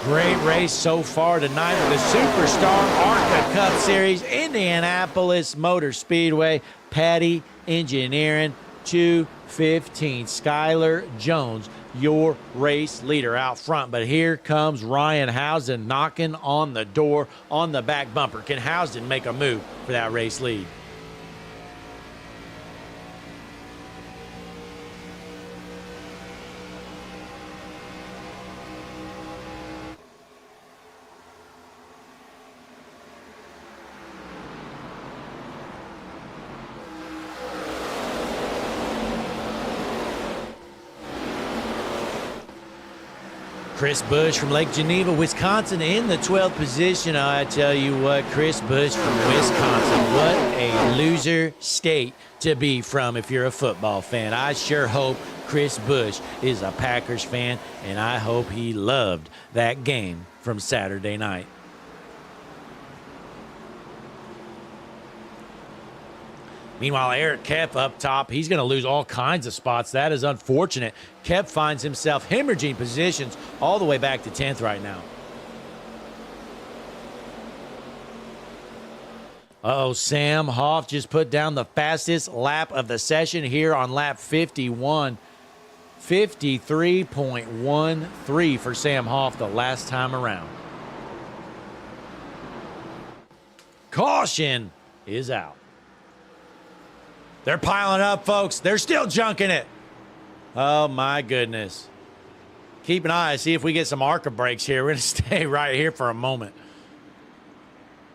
Great race so far tonight with the Superstar ARCA Cup Series, Indianapolis Motor Speedway, Patty Engineering 215. Skylar Jones, your race leader out front. But here comes Ryan Housen knocking on the door on the back bumper. Can Housen make a move for that race lead? Chris Busch from Lake Geneva, Wisconsin in the 12th position. I tell you what, Chris Busch from Wisconsin, what a loser state to be from if you're a football fan. I sure hope Chris Busch is a Packers fan, and I hope he loved that game from Saturday night. Meanwhile, Eric Kepf up top, he's going to lose all kinds of spots. That is unfortunate. Kepf finds himself hemorrhaging positions all the way back to 10th right now. Uh-oh, Sam Hoff just put down the fastest lap of the session here on lap 51. 53.13 for Sam Hoff the last time around. Caution is out. They're piling up, folks. They're still junking it. Oh, my goodness. Keep an eye, see if we get some ARCA breaks here. We're going to stay right here for a moment.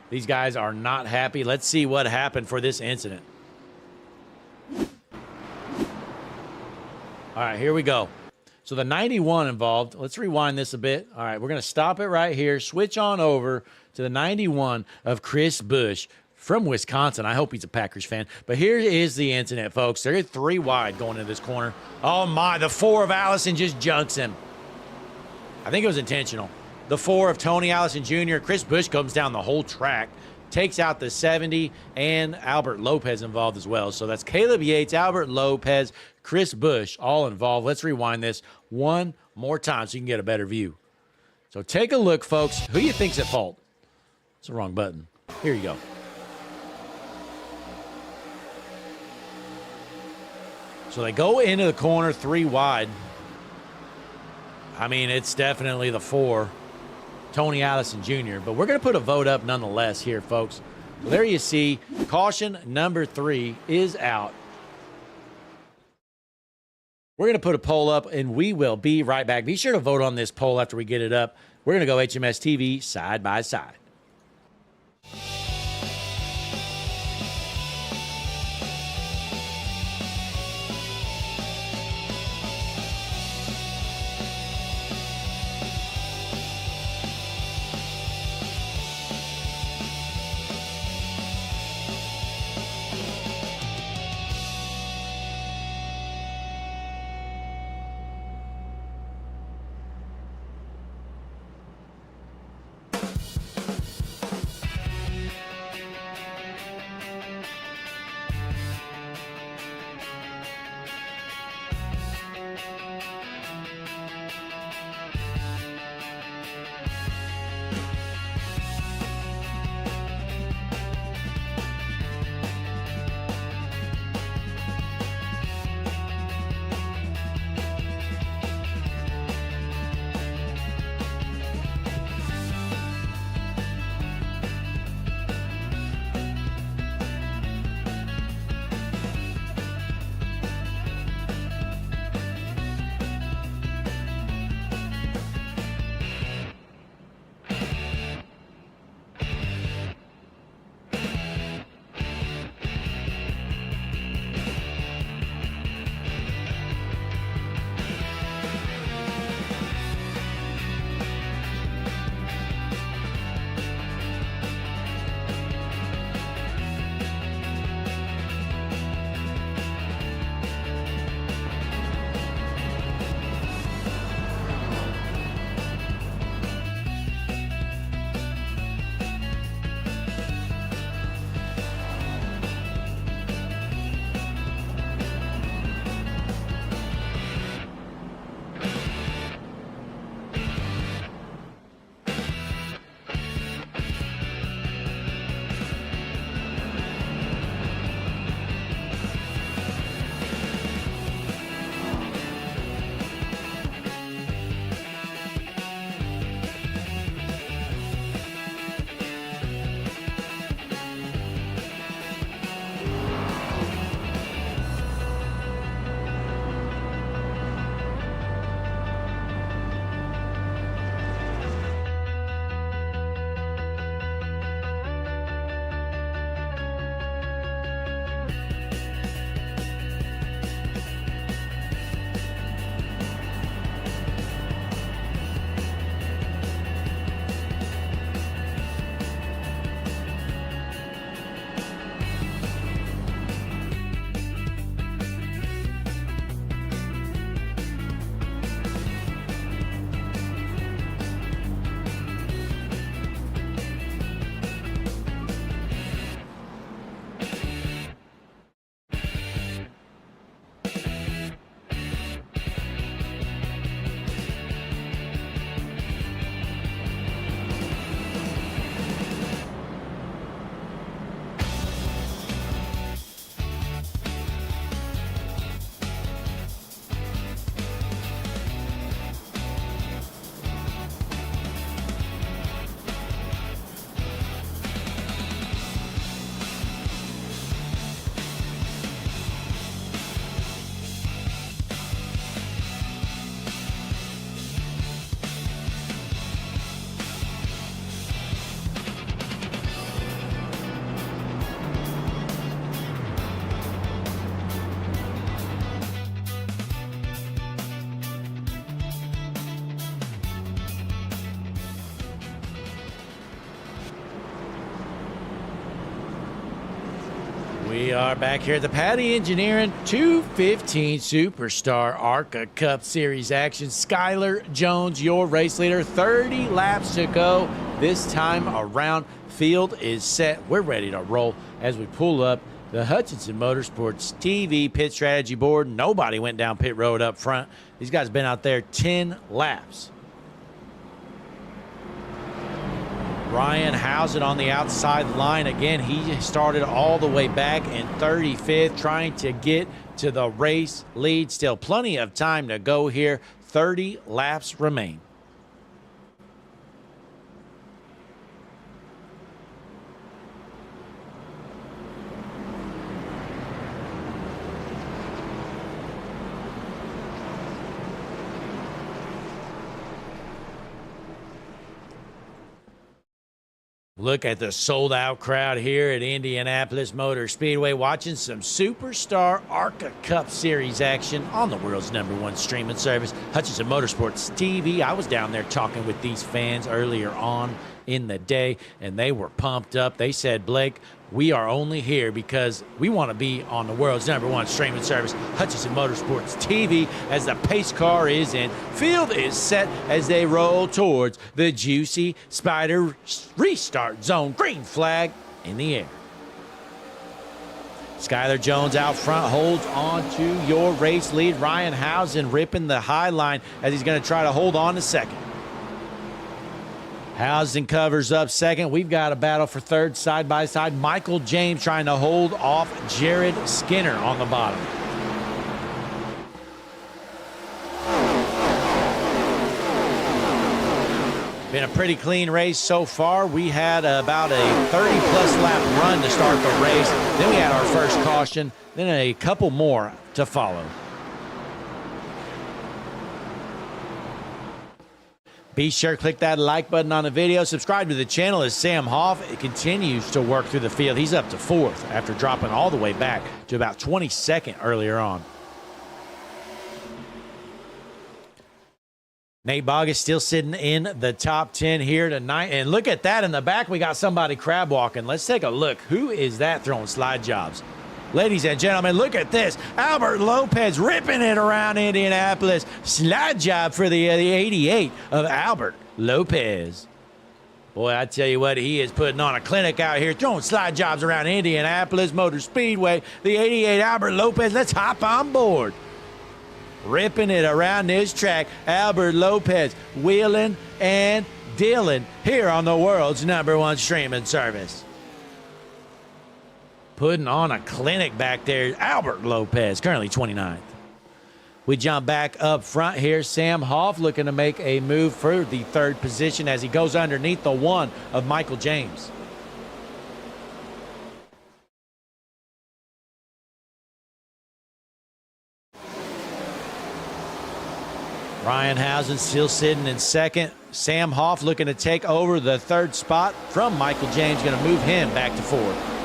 These guys are not happy. Let's see what happened for this incident. All right, here we go. So the 91 involved. Let's rewind this a bit. All right, we're going to stop it right here. Switch on over to the 91 of Chris Busch from Wisconsin. I hope he's a Packers fan. But here is the incident, folks. They're 3 wide going into this corner. Oh, my. The 4 of Allison just junks him. I think it was intentional. The 4 of Tony Allison Jr. Chris Busch comes down the whole track, takes out the 70, and Albert Lopez involved as well. So that's Caleb Yates, Albert Lopez, Chris Busch all involved. Let's rewind this one more time so you can get a better view. So take a look, folks. Who do you think's at fault? It's the wrong button. Here you go. So they go into the corner 3 wide. I mean, it's definitely the 4, Tony Allison Jr., but we're going to put a vote up nonetheless here, folks. So there you see, caution number 3 is out. We're going to put a poll up, and we will be right back. Be sure to vote on this poll after we get it up. We're going to go HMS TV side by side. We are back here at the Patty Engineering 215 Superstar ARCA Cup Series action. Skylar Jones, your race leader. 30 laps to go this time around. Field is set. We're ready to roll as we pull up the Hutchinson Motorsports TV pit strategy board. Nobody went down pit road up front. These guys been out there 10 laps. Ryan Housen on the outside line. Again, he started all the way back in 35th, trying to get to the race lead. Still plenty of time to go here. 30 laps remain. Look at the sold-out crowd here at Indianapolis Motor Speedway, watching some Superstar ARCA Cup Series action on the world's #1 streaming service, Hutchinson Motorsports TV. I was down there talking with these fans earlier on in the day, and they were pumped up. They said, Blake, we are only here because we want to be on the world's #1 streaming service, Hutchinson Motorsports TV, as the pace car is in. Field is set as they roll towards the juicy Spider restart zone. Green flag in the air. Skylar Jones out front holds on to your race lead. Ryan Housen ripping the high line as he's going to try to hold on to second. Housen covers up second. We've got a battle for third side by side. Michael James trying to hold off Jared Skinner on the bottom. Been a pretty clean race so far. We had about a 30-plus lap run to start the race. Then we had our first caution, then a couple more to follow. Be sure to click that like button on the video. Subscribe to the channel as Sam Hoff continues to work through the field. He's up to 4th after dropping all the way back to about 22nd earlier on. Nate Bogus still sitting in the top 10 here tonight. And look at that in the back. We got somebody crab walking. Let's take a look. Who is that throwing slide jobs? Ladies and gentlemen, look at this. Albert Lopez ripping it around Indianapolis. Slide job for the 88 of Albert Lopez. Boy, I tell you what, he is putting on a clinic out here, throwing slide jobs around Indianapolis Motor Speedway. The 88 Albert Lopez, let's hop on board. Ripping it around this track. Albert Lopez wheeling and dealing here on the world's #1 streaming service. Putting on a clinic back there. Albert Lopez, currently 29th. We jump back up front here. Sam Hoff looking to make a move for the 3rd position as he goes underneath the 1 of Michael James. Ryan Housen still sitting in 2nd. Sam Hoff looking to take over the 3rd spot from Michael James, going to move him back to 4th.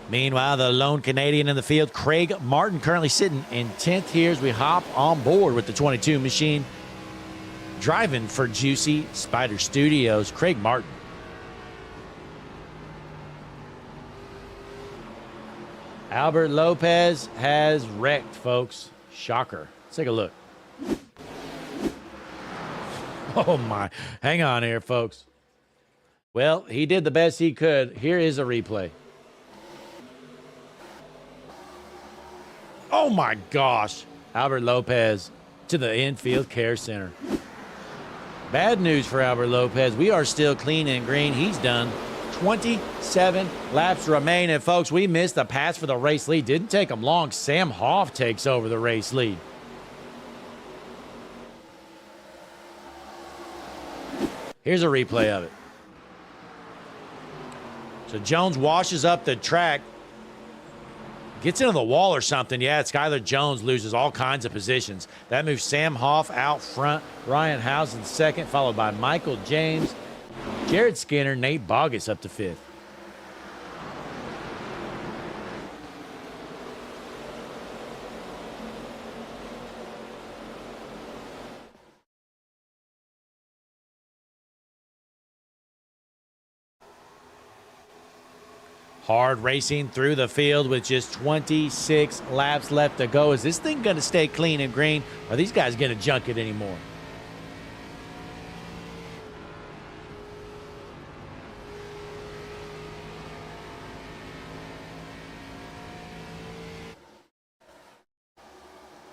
Meanwhile, the lone Canadian in the field, Craig Martin, currently sitting in 10th here as we hop on board with the 22 machine. Driving for Juicy Spider Studios, Craig Martin. Albert Lopez has wrecked, folks. Shocker. Let's take a look. Oh, my. Hang on here, folks. Well, he did the best he could. Here is a replay. Oh, my gosh. Albert Lopez to the infield care center. Bad news for Albert Lopez. We are still clean and green. He's done. 27 laps remain. And, folks, we missed the pass for the race lead. Didn't take him long. Sam Hoff takes over the race lead. Here's a replay of it. So Jones washes up the track. Gets into the wall or something. Yeah, Skylar Jones loses all kinds of positions. That moves Sam Hoff out front. Ryan Housen 2nd, followed by Michael James, Jared Skinner, Nate Bogus up to 5th. Hard racing through the field with just 26 laps left to go. Is this thing going to stay clean and green? Or are these guys going to junk it anymore?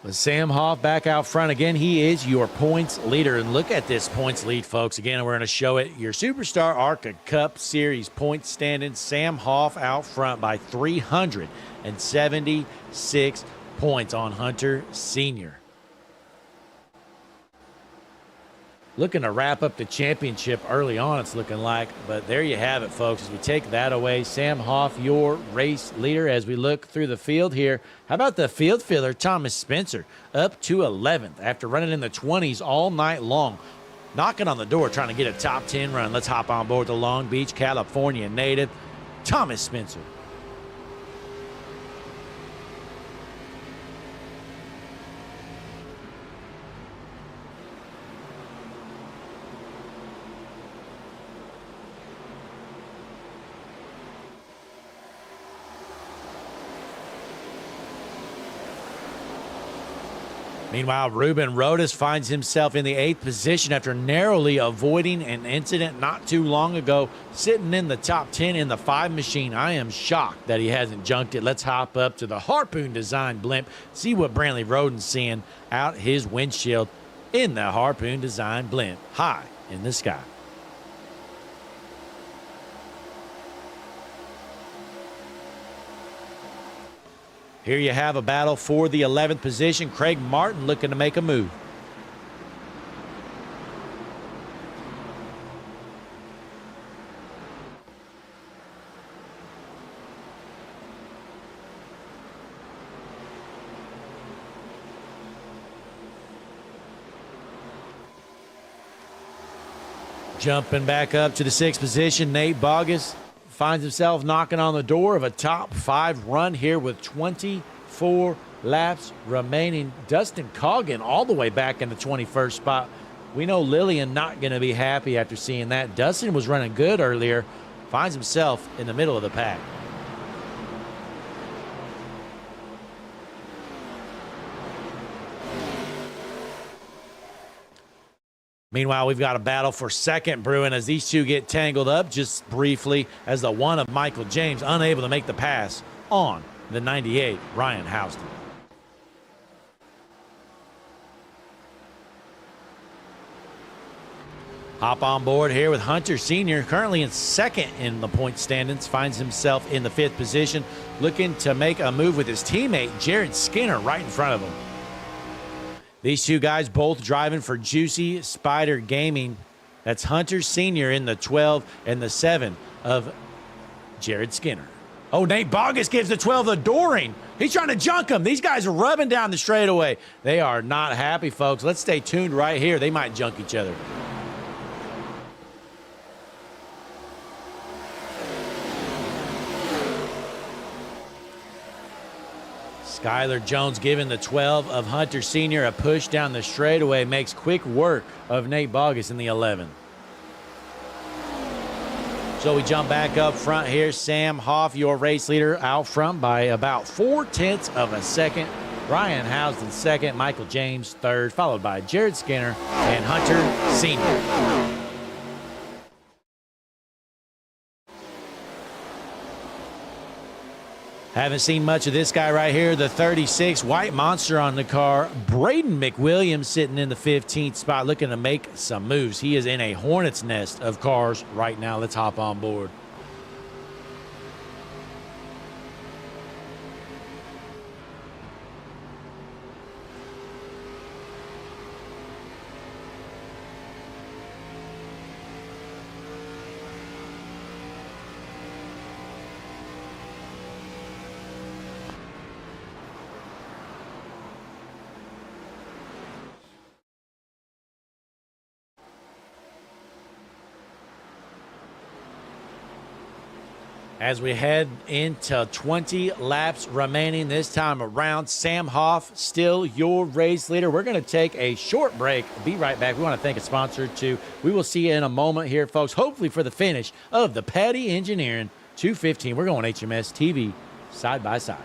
With Sam Hoff back out front again, he is your points leader. And look at this points lead, folks. Again, we're going to show it. Your Superstar ARCA Cup Series points standing. Sam Hoff out front by 376 points on Hunter Sr. Looking to wrap up the championship early on, it's looking like. But there you have it, folks. As we take that away, Sam Hoff, your race leader. As we look through the field here, how about the field filler, Thomas Spencer, up to 11th after running in the 20s all night long. Knocking on the door, trying to get a top 10 run. Let's hop on board the Long Beach, California native, Thomas Spencer. Meanwhile, Ruben Rodas finds himself in the 8th position after narrowly avoiding an incident not too long ago, sitting in the top 10 in the 5 machine. I am shocked that he hasn't junked it. Let's hop up to the Harpoon Design blimp, see what Brantley Roden's seeing out his windshield in the Harpoon Design blimp, high in the sky. Here you have a battle for the 11th position. Craig Martin looking to make a move. Jumping back up to the 6th position, Nate Bogus finds himself knocking on the door of a top 5 run here with 24 laps remaining. Dustin Coggin all the way back in the 21st spot. We know Lillian not going to be happy after seeing that. Dustin was running good earlier, finds himself in the middle of the pack. Meanwhile, we've got a battle for second brewing as these two get tangled up just briefly as the one of Michael James unable to make the pass on the 98, Ryan Houston. Hop on board here with Hunter Sr., currently in 2nd in the point standings, finds himself in the 5th position, looking to make a move with his teammate, Jared Skinner, right in front of him. These two guys both driving for Juicy Spider Gaming. That's Hunter Sr. in the 12 and the 7 of Jared Skinner. Oh, Nate Bogus gives the 12 the Doring. He's trying to junk him. These guys are rubbing down the straightaway. They are not happy, folks. Let's stay tuned right here. They might junk each other. Skylar Jones giving the 12 of Hunter Sr. a push down the straightaway, makes quick work of Nate Bogus in the 11. So we jump back up front here. Sam Hoff, your race leader, out front by about 0.4 of a second. Ryan Houston 2nd, Michael James 3rd, followed by Jared Skinner and Hunter Sr. Haven't seen much of this guy right here, the 36, white monster on the car. Braden McWilliams sitting in the 15th spot looking to make some moves. He is in a hornet's nest of cars right now. Let's hop on board. As we head into 20 laps remaining this time around, Sam Hoff still your race leader. We're going to take a short break. Be right back. We want to thank a sponsor too. We will see you in a moment here, folks, hopefully for the finish of the Petty Engineering 2:15. We're going HMS TV side by side.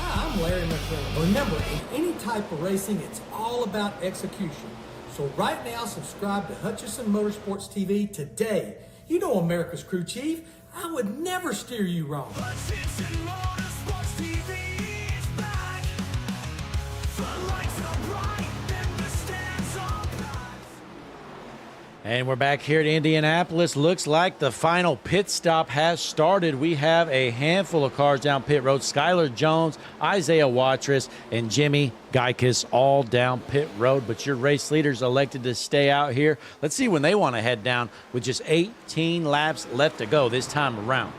I'm Larry McClellan. Remember, in any type of racing, it's all about execution. So right now, subscribe to Hutchison Motorsports TV today. You know America's crew chief. I would never steer you wrong. Hutchison Motorsports TV is back. The lights are bright, and the stands are packed. And we're back here at Indianapolis. Looks like the final pit stop has started. We have a handful of cars down pit road. Skylar Jones, Isaiah Watrous, and Jimmy Geikus all down pit road. But your race leaders elected to stay out here. Let's see when they want to head down with just 18 laps left to go this time around.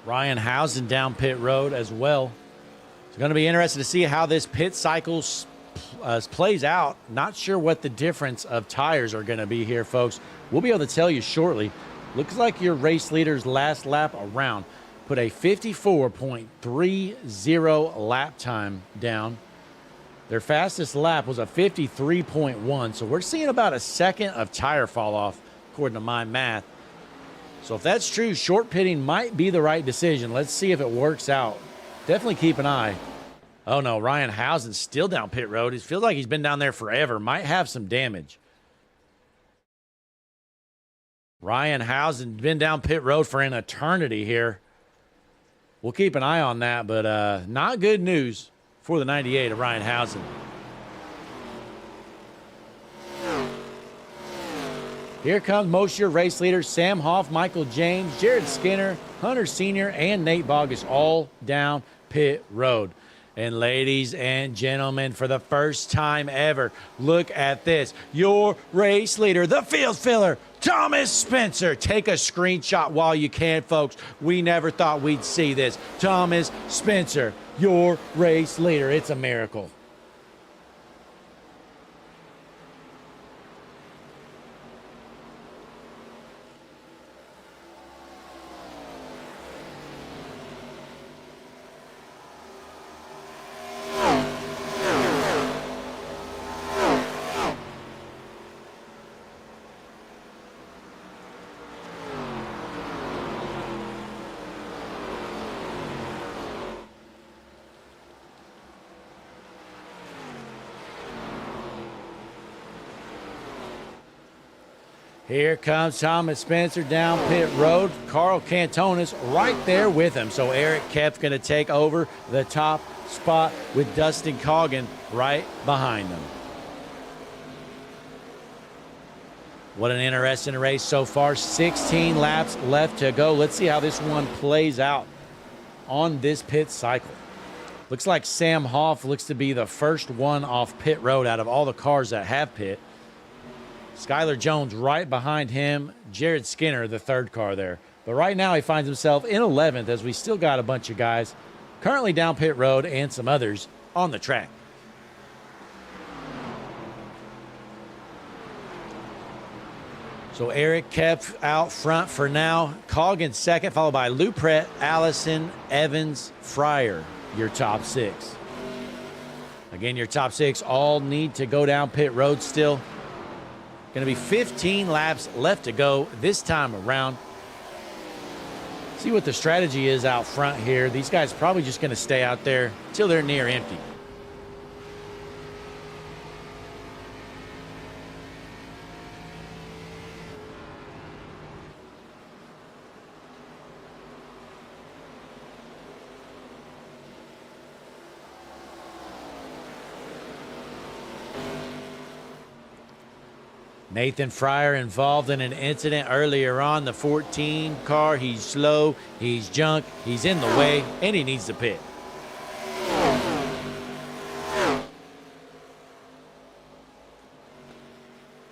Ryan Housen down pit road as well. It's going to be interesting to see how this pit cycle plays out. Not sure what the difference of tires are going to be here, folks. We'll be able to tell you shortly. Looks like your race leader's last lap around put a 54.30 lap time down. Their fastest lap was a 53.1, so we're seeing about a second of tire fall off, according to my math. So if that's true, short pitting might be the right decision. Let's see if it works out. Definitely keep an eye. Oh, no, Ryan Housen's still down pit road. It feels like he's been down there forever. Might have some damage. Ryan Housen's been down pit road for an eternity here. We'll keep an eye on that, but not good news for the 98 of Ryan Housen. Here comes most of your race leaders, Sam Hoff, Michael James, Jared Skinner, Hunter Sr., and Nate Bogus, all down pit road. And ladies and gentlemen, for the first time ever, look at this. Your race leader, the field filler, Thomas Spencer. Take a screenshot while you can, folks. We never thought we'd see this. Thomas Spencer, your race leader. It's a miracle. Here comes Thomas Spencer down pit road. Carl Cantonis right there with him. So Eric Kep's going to take over the top spot with Dustin Coggin right behind them. What an interesting race so far. 16 laps left to go. Let's see how this one plays out on this pit cycle. Looks like Sam Hoff looks to be the first one off pit road out of all the cars that have pit. Skylar Jones right behind him. Jared Skinner, the third car there. But right now he finds himself in 11th as we still got a bunch of guys currently down pit road and some others on the track. So Eric Kep out front for now. Coggin second, followed by Lupret, Allison, Evans, Fryer, your top six. Again, your top six all need to go down pit road still. Going to be 15 laps left to go this time around. See what the strategy is out front here. These guys probably just going to stay out there till they're near empty. Nathan Fryer involved in an incident earlier on. The 14 car, he's slow, he's junk, he's in the way, and he needs to pit.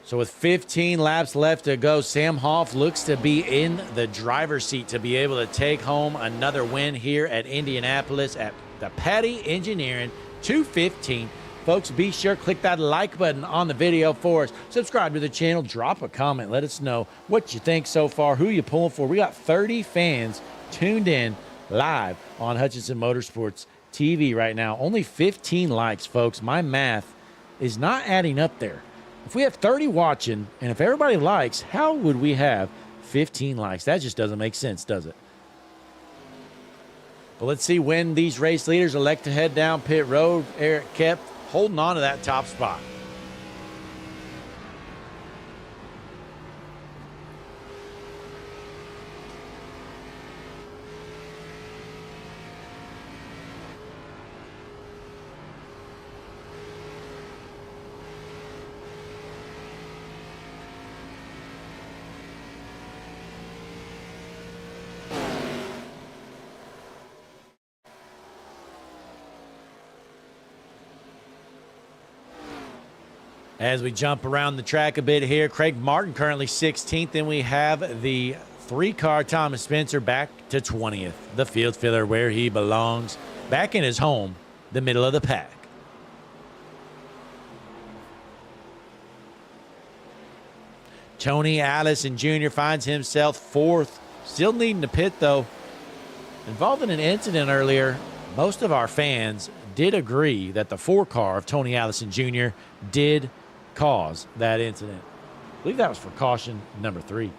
So with 15 laps left to go, Sam Hoff looks to be in the driver's seat to be able to take home another win here at Indianapolis at the Petty Engineering 215. Folks, be sure to click that like button on the video for us. Subscribe to the channel. Drop a comment. Let us know what you think so far, who you pulling for. We got 30 fans tuned in live on Hutchinson Motorsports TV right now. Only 15 likes, folks. My math is not adding up there. If we have 30 watching and if everybody likes, how would we have 15 likes? That just doesn't make sense, does it? But let's see when these race leaders elect to head down pit road. Eric Kepf holding on to that top spot. As we jump around the track a bit here, Craig Martin currently 16th. Then we have the 3-car Thomas Spencer back to 20th. The field filler where he belongs, back in his home, the middle of the pack. Tony Allison Jr. finds himself 4th. Still needing to pit, though. Involved in an incident earlier, most of our fans did agree that the 4-car of Tony Allison Jr. did cause that incident. I believe that was for caution number 3.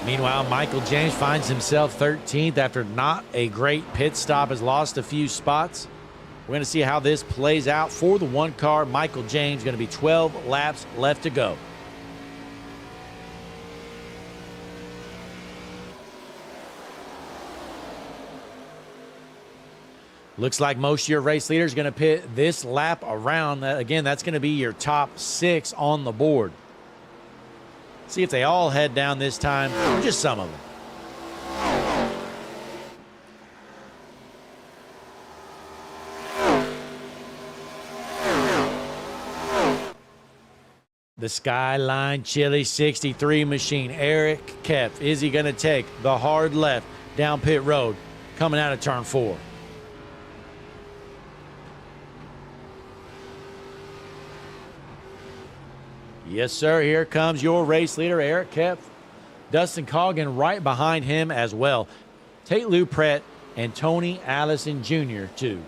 Meanwhile, Michael James finds himself 13th after not a great pit stop, has lost a few spots. We're going to see how this plays out for the 1-car. Michael James going to be 12 laps left to go. Looks like most of your race leaders are going to pit this lap around. Again, that's going to be your top 6 on the board. See if they all head down this time, or just some of them. The Skyline Chili 63 machine, Eric Kepf. Is he going to take the hard left down pit road coming out of turn 4? Yes, sir. Here comes your race leader, Eric Kepf. Dustin Coggin right behind him as well. Tate Lou Pratt and Tony Allison Jr. too.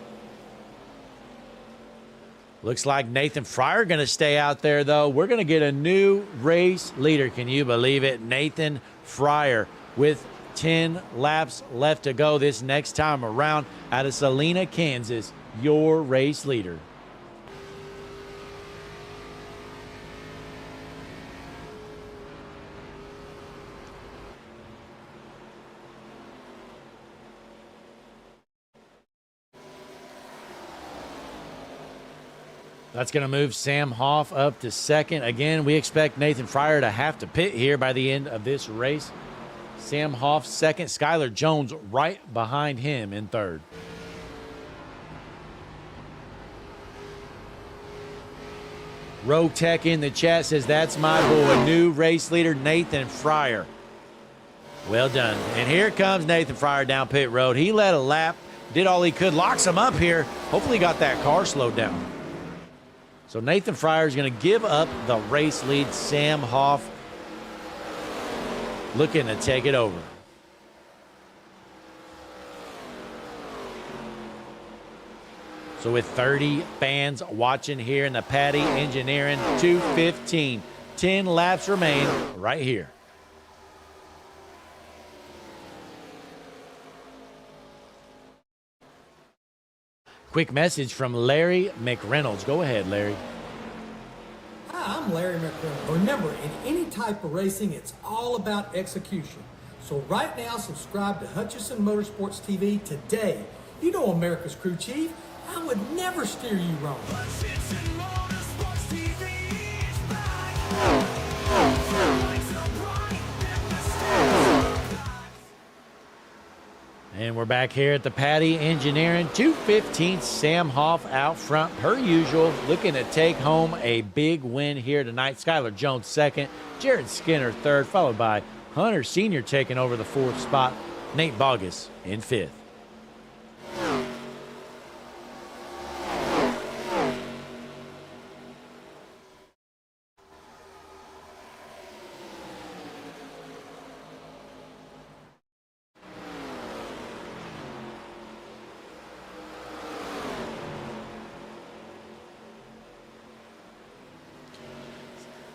Looks like Nathan Fryer going to stay out there, though. We're going to get a new race leader. Can you believe it? Nathan Fryer with 10 laps left to go this next time around out of Salina, Kansas, your race leader. That's going to move Sam Hoff up to 2nd. Again, we expect Nathan Fryer to have to pit here by the end of this race. Sam Hoff 2nd. Skylar Jones right behind him in 3rd. Rogue Tech in the chat says, that's my boy, new race leader Nathan Fryer. Well done. And here comes Nathan Fryer down pit road. He led a lap, did all he could, locks him up here. Hopefully got that car slowed down. So Nathan Fryer is going to give up the race lead. Sam Hoff looking to take it over. So with 30 fans watching here in the Paddy Engineering 215, 10 laps remain right here. Quick message from Larry McReynolds. Go ahead, Larry. Hi, I'm Larry McReynolds. Remember, in any type of racing, it's all about execution. So right now, subscribe to Hutchison Motorsports TV today. You know America's crew chief. I would never steer you wrong. Hutchison Motorsports TV is back. The lights are bright and the stars are bright. And we're back here at the Paddy Engineering 215. Sam Hoff out front, per usual, looking to take home a big win here tonight. Skylar Jones second, Jared Skinner third, followed by Hunter Sr. taking over the fourth spot, Nate Bogus in fifth.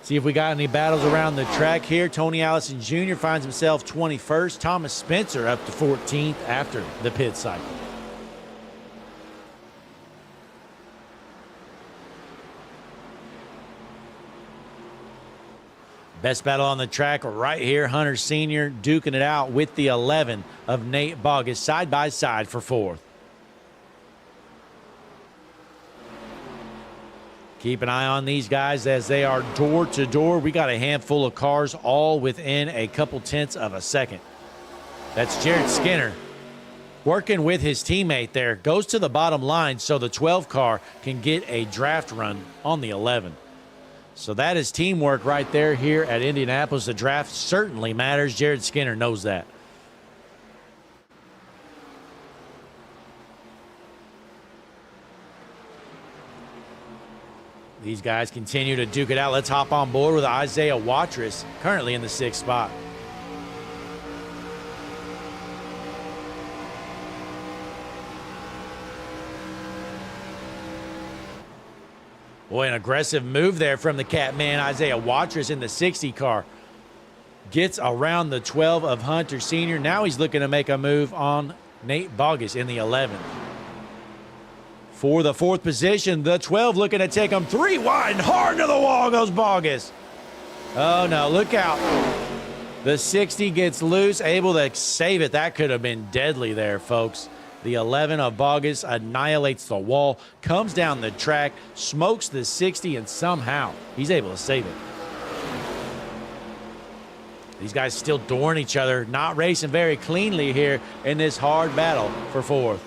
See if we got any battles around the track here. Tony Allison Jr. finds himself 21st. Thomas Spencer up to 14th after the pit cycle. Best battle on the track right here. Hunter Sr. duking it out with the 11 of Nate Bogus side by side for fourth. Keep an eye on these guys as they are door to door. We got a handful of cars all within a couple tenths of a second. That's Jared Skinner working with his teammate there. Goes to the bottom line so the 12 car can get a draft run on the 11. So that is teamwork right there here at Indianapolis. The draft certainly matters. Jared Skinner knows that. These guys continue to duke it out. Let's hop on board with Isaiah Watrous, currently in the sixth spot. Boy, an aggressive move there from the Catman. Isaiah Watrous in the 60 car. Gets around the 12 of Hunter Sr. Now he's looking to make a move on Nate Bogus in the 11. For the fourth position, the 12 looking to take him three wide. Hard to the wall goes Bogus. Oh, no, look out. The 60 gets loose, able to save it. That could have been deadly there, folks. The 11 of Bogus annihilates the wall, comes down the track, smokes the 60, and somehow he's able to save it. These guys still dooring each other, not racing very cleanly here in this hard battle for fourth.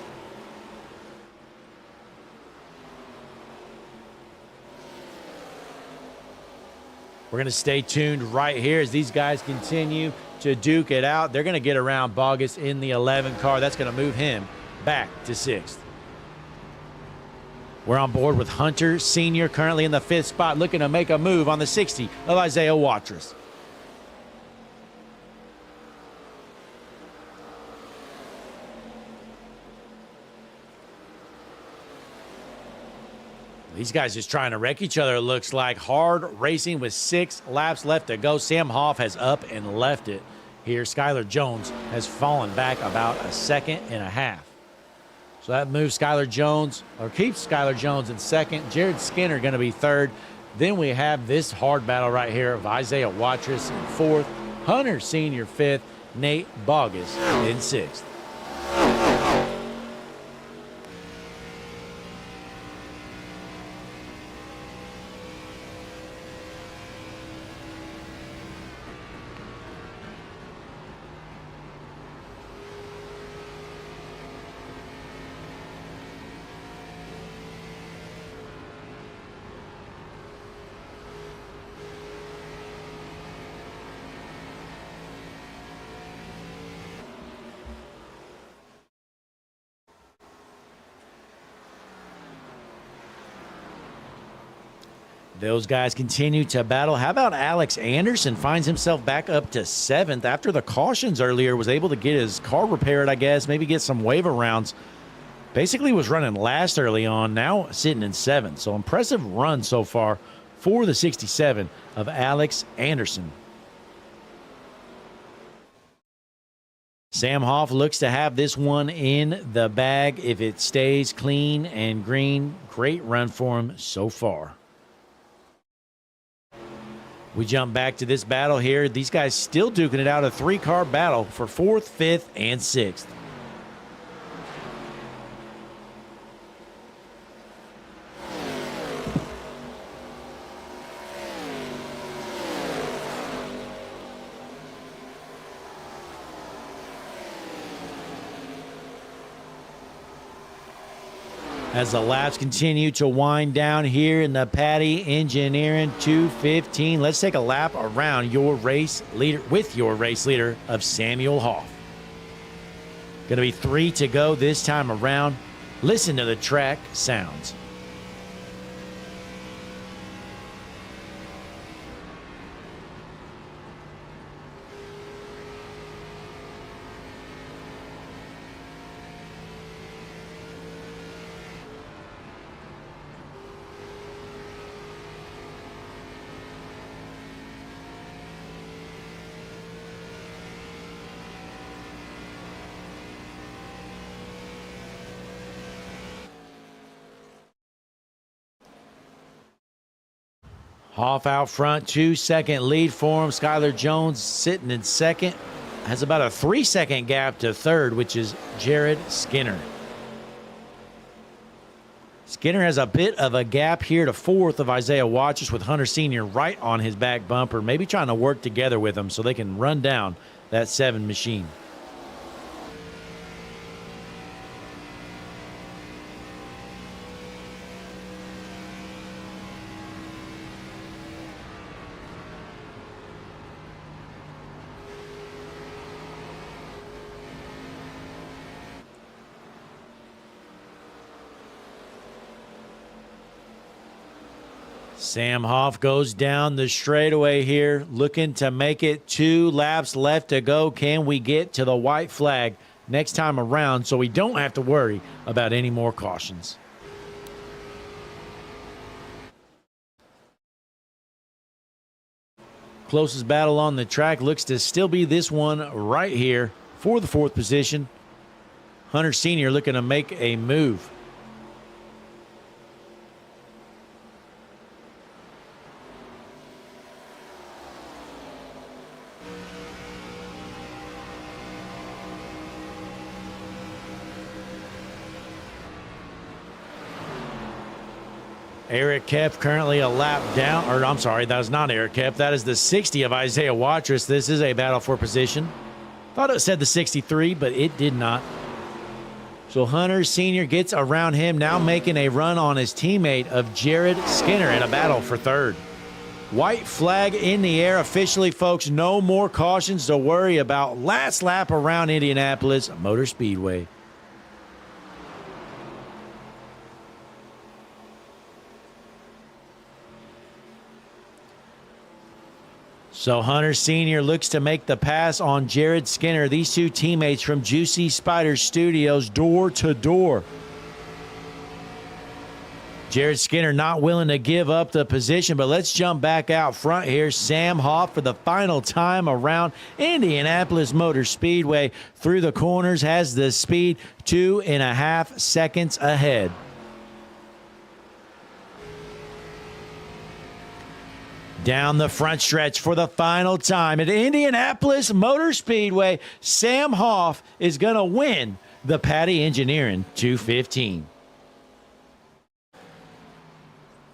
We're going to stay tuned right here as these guys continue to duke it out. They're going to get around Bogus in the 11 car. That's going to move him back to sixth. We're on board with Hunter Sr. currently in the fifth spot, looking to make a move on the 60 of Isaiah Watrous. These guys just trying to wreck each other, it looks like. Hard racing with 6 laps left to go. Sam Hoff has up and left it here. Skylar Jones has fallen back about a second and a half. So that moves Skylar Jones, or keeps Skylar Jones in second. Jared Skinner going to be third. Then we have this hard battle right here of Isaiah Watrous in fourth, Hunter Sr. fifth, Nate Bogus in sixth. Those guys continue to battle. How about Alex Anderson finds himself back up to 7th after the cautions earlier, was able to get his car repaired, I guess, maybe get some waiver rounds. Basically was running last early on, now sitting in 7th. So impressive run so far for the 67 of Alex Anderson. Sam Hoff looks to have this one in the bag if it stays clean and green. Great run for him so far. We jump back to this battle here. These guys still duking it out, a 3-car battle for 4th, 5th, and 6th. As the laps continue to wind down here in the Patty Engineering 215, let's take a lap around your race leader with your race leader of Samuel Hoff. Going to be 3 to go this time around. Listen to the track sounds. Hoff out front, 2-second lead for him. Skylar Jones sitting in 2nd. Has about a 3-second gap to 3rd, which is Jared Skinner. Skinner has a bit of a gap here to 4th of Isaiah Watchers, with Hunter Sr. right on his back bumper, maybe trying to work together with him so they can run down that 7 machine. Sam Hoff goes down the straightaway here, looking to make it 2 laps left to go. Can we get to the white flag next time around so we don't have to worry about any more cautions? Closest battle on the track looks to still be this one right here for the 4th position. Hunter Sr. looking to make a move. Eric Kepf currently a lap down, or I'm sorry, that is not Eric Kepf. That is the 60 of Isaiah Watchers. This is a battle for position. Thought it said the 63, but it did not. So Hunter Sr. gets around him, now making a run on his teammate of Jared Skinner in a battle for 3rd. White flag in the air officially, folks. No more cautions to worry about. Last lap around Indianapolis Motor Speedway. So Hunter Sr. looks to make the pass on Jared Skinner. These 2 teammates from Juicy Spider Studios, door to door. Jared Skinner not willing to give up the position, but let's jump back out front here. Sam Hoff for the final time around Indianapolis Motor Speedway. Through the corners, has the speed, 2.5 seconds ahead. Down the front stretch for the final time at Indianapolis Motor Speedway, Sam Hoff is going to win the Patty Engineering 215.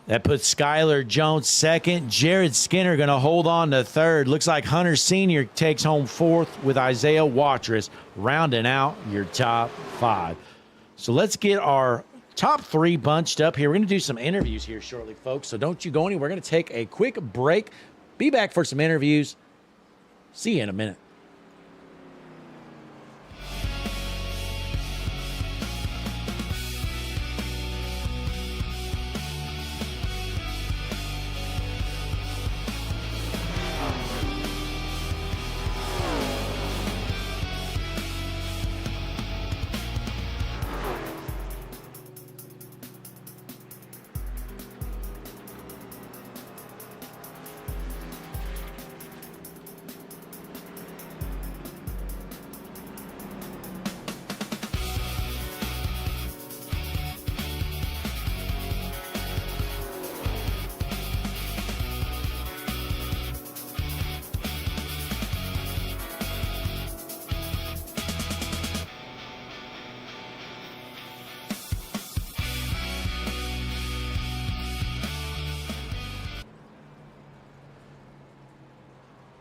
That puts Skylar Jones 2nd. Jared Skinner going to hold on to 3rd. Looks like Hunter Sr. takes home 4th with Isaiah Watchers, rounding out your top 5. So let's get our top 3 bunched up here. We're going to do some interviews here shortly, folks, so don't you go anywhere. We're going to take a quick break. Be back for some interviews. See you in a minute.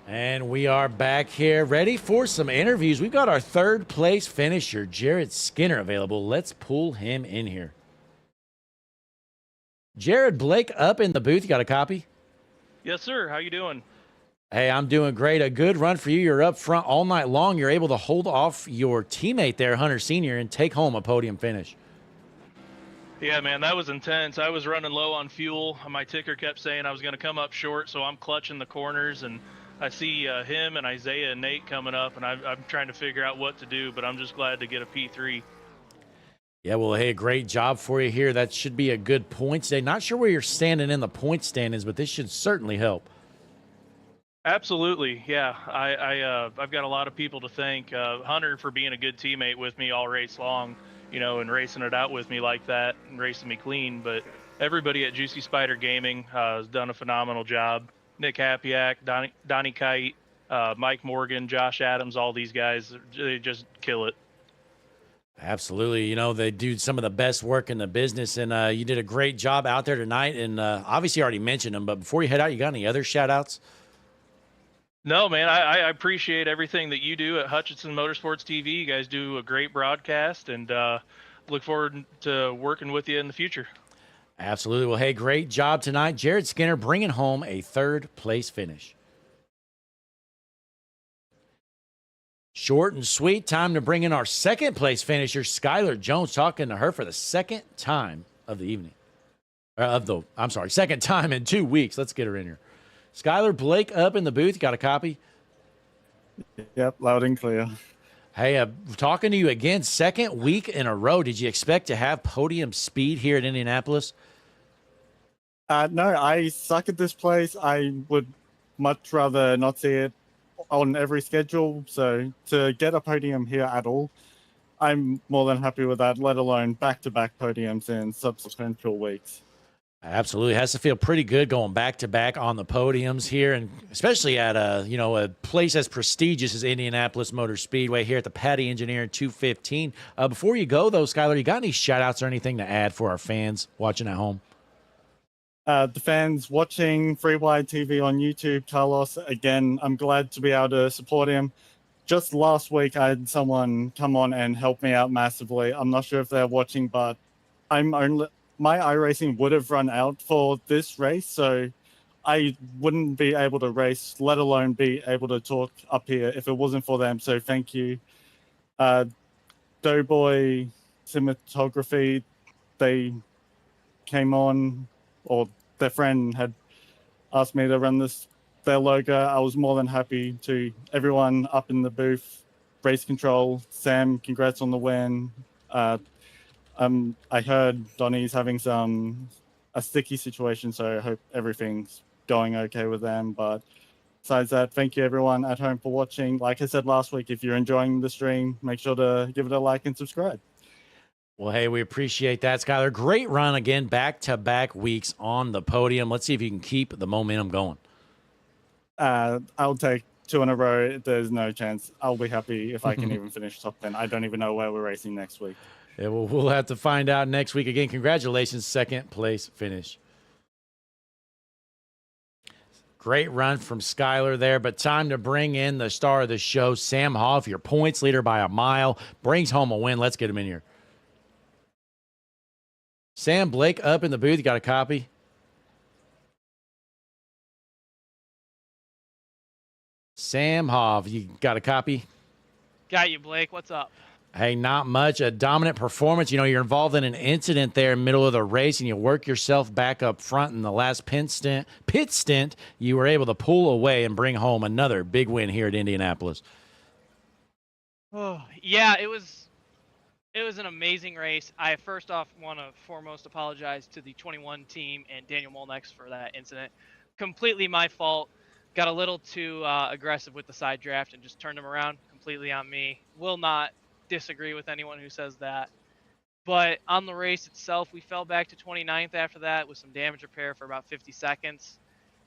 And we are back here ready for some interviews. We've got our third place finisher, Jared Skinner, available. Let's pull him in here. Jared, Blake up in the booth. You got a copy? Yes, sir. How you doing? Hey, I'm doing great. A good run for you. You're up front all night long. You're able to hold off your teammate there, Hunter Sr., and take home a podium finish. Yeah, man, that was intense. I was running low on fuel. My ticker kept saying I was going to come up short, so I'm clutching the corners, and I see him and Isaiah and Nate coming up, and I'm trying to figure out what to do, but I'm just glad to get a P3. Yeah, well, hey, great job for you here. That should be a good points day. Not sure where you're standing in the point standings, but this should certainly help. Absolutely, yeah. I've got a lot of people to thank. Hunter for being a good teammate with me all race long, you know, and racing it out with me like that and racing me clean. But everybody at Juicy Spider Gaming has done a phenomenal job. Nick Hapiak, Donnie Kite, Mike Morgan, Josh Adams, all these guys, they just kill it. Absolutely. You know, they do some of the best work in the business, and you did a great job out there tonight. And obviously, you already mentioned them, but before you head out, you got any other shout-outs? No, man, I appreciate everything that you do at Hutchinson Motorsports TV. You guys do a great broadcast, and look forward to working with you in the future. Absolutely. Well, hey, great job tonight. Jared Skinner bringing home a third-place finish. Short and sweet. Time to bring in our second-place finisher, Skylar Jones, talking to her for the second time of the evening. Second time in 2 weeks. Let's get her in here. Skylar, Blake up in the booth. You got a copy? Yep, loud and clear. Hey, talking to you again, second week in a row. Did you expect to have podium speed here at Indianapolis? No, I suck at this place. I would much rather not see it on every schedule. So to get a podium here at all, I'm more than happy with that, let alone back-to-back podiums in subsequent weeks. Absolutely. It has to feel pretty good going back-to-back on the podiums here, and especially at a place as prestigious as Indianapolis Motor Speedway here at the Patty Engineer 215. Before you go, though, Skylar, you got any shout-outs or anything to add for our fans watching at home? The fans watching Free Wide TV on YouTube, Carlos, again, I'm glad to be able to support him. Just last week, I had someone come on and help me out massively. I'm not sure if they're watching, but my iRacing would have run out for this race, so I wouldn't be able to race, let alone be able to talk up here if it wasn't for them. So thank you. Doughboy Cinematography, they came on, or their friend had asked me to run their logo. I was more than happy to. Everyone up in the booth, race control, Sam, congrats on the win. I heard Donnie's having a sticky situation, so I hope everything's going okay with them. But besides that, thank you everyone at home for watching. Like I said last week, if you're enjoying the stream, make sure to give it a like and subscribe. Well, hey, we appreciate that, Skylar. Great run again, back-to-back weeks on the podium. Let's see if you can keep the momentum going. I'll take 2 in a row. There's no chance. I'll be happy if I can even finish top 10. I don't even know where we're racing next week. Yeah, well, we'll have to find out next week. Again, congratulations, second place finish. Great run from Skylar there, but time to bring in the star of the show, Sam Hoff, your points leader by a mile, brings home a win. Let's get him in here. Sam, Blake up in the booth. You got a copy? Sam Hoff, you got a copy? Got you, Blake. What's up? Hey, not much. A dominant performance. You know, you're involved in an incident there in the middle of the race, and you work yourself back up front in the last pit stint. You were able to pull away and bring home another big win here at Indianapolis. Oh, yeah, it was an amazing race. I first off want to foremost apologize to the 21 team and Daniel Molnex for that incident. Completely my fault. Got a little too aggressive with the side draft and just turned him around. Completely on me. Will not disagree with anyone who says that. But on the race itself, we fell back to 29th after that with some damage repair for about 50 seconds.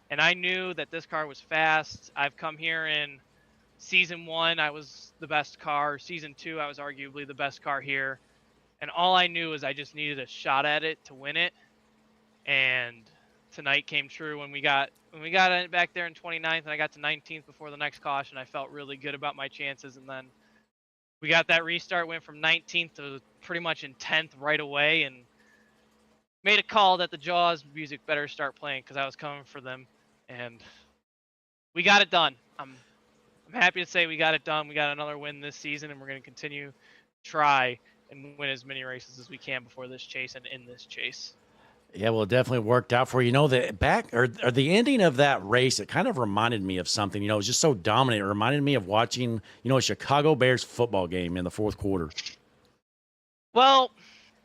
And I knew that this car was fast. I've come here in Season 1, I was the best car. Season 2, I was arguably the best car here. And all I knew is I just needed a shot at it to win it. And tonight came true when when we got it back there in 29th and I got to 19th before the next caution, I felt really good about my chances. And then we got that restart, went from 19th to pretty much in 10th right away, and made a call that the Jaws music better start playing because I was coming for them. And we got it done. I'm happy to say we got it done. We got another win this season, and we're going to continue to try and win as many races as we can before this chase and in this chase. Yeah, well, it definitely worked out for you. You know, the back or the ending of that race, it kind of reminded me of something. You know, it was just so dominant. It reminded me of watching, you know, a Chicago Bears football game in the fourth quarter. Well,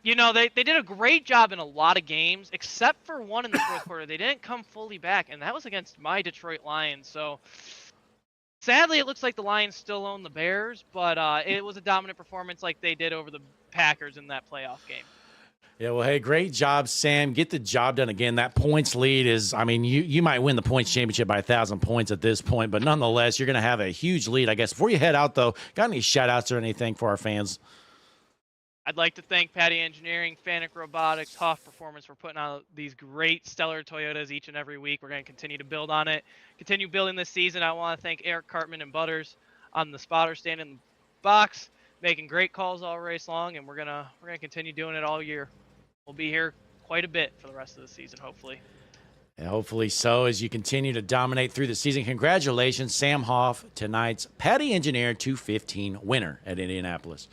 you know, they did a great job in a lot of games, except for one in the fourth quarter. They didn't come fully back, and that was against my Detroit Lions. So, sadly, it looks like the Lions still own the Bears, but it was a dominant performance like they did over the Packers in that playoff game. Yeah, well, hey, great job, Sam. Get the job done again. That points lead is, I mean, you might win the points championship by 1,000 points at this point, but nonetheless, you're going to have a huge lead, I guess. Before you head out, though, got any shout-outs or anything for our fans? I'd like to thank Patty Engineering, Fanic Robotics, Hoff Performance for putting out these great stellar Toyotas each and every week. We're going to continue to build on it, continue building this season. I want to thank Eric Cartman and Butters on the spotter stand in the box, making great calls all race long, and we're gonna continue doing it all year. We'll be here quite a bit for the rest of the season, hopefully. And hopefully so, as you continue to dominate through the season. Congratulations, Sam Hoff, tonight's Patty Engineer 215 winner at Indianapolis.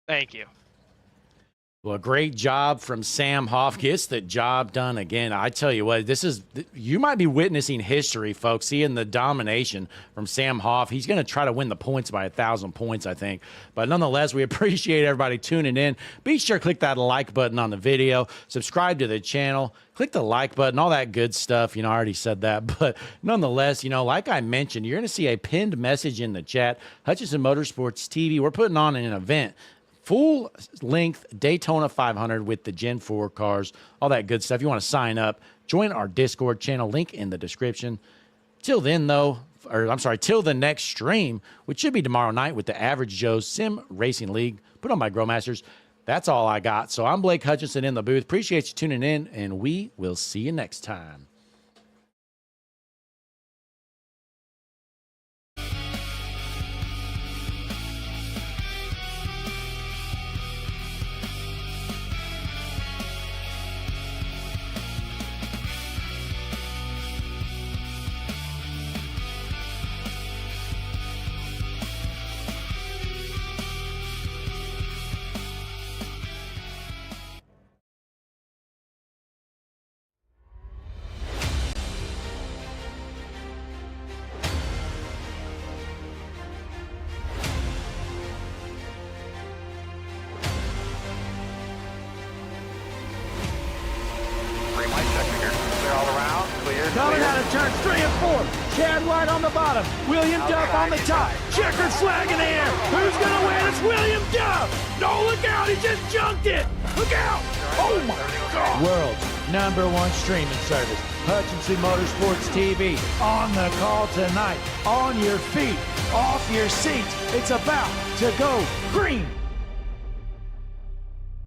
Thank you. Well, great job from Sam Hoff. Gets the job done again. I tell you what, you might be witnessing history, folks, seeing the domination from Sam Hoff. He's going to try to win the points by 1,000 points, I think. But nonetheless, we appreciate everybody tuning in. Be sure to click that like button on the video. Subscribe to the channel. Click the like button, all that good stuff. You know, I already said that. But nonetheless, you know, like I mentioned, you're going to see a pinned message in the chat. Hutchinson Motorsports TV, we're putting on an event. Full-length Daytona 500 with the Gen 4 cars, all that good stuff. You want to sign up, join our Discord channel, link in the description. Till then, though, till the next stream, which should be tomorrow night with the Average Joe's Sim Racing League, put on my Growmasters. That's all I got. So I'm Blake Hutchinson in the booth. Appreciate you tuning in, and we will see you next time. Coming out of turns 3 and 4. Chad White on the bottom. William Duff on the top. Checkered flag in the air. Who's going to win? It's William Duff. No, look out. He just junked it. Look out. Oh, my God. World's #1 streaming service, Hutchinson Motorsports TV. On the call tonight. On your feet. Off your seats. It's about to go green.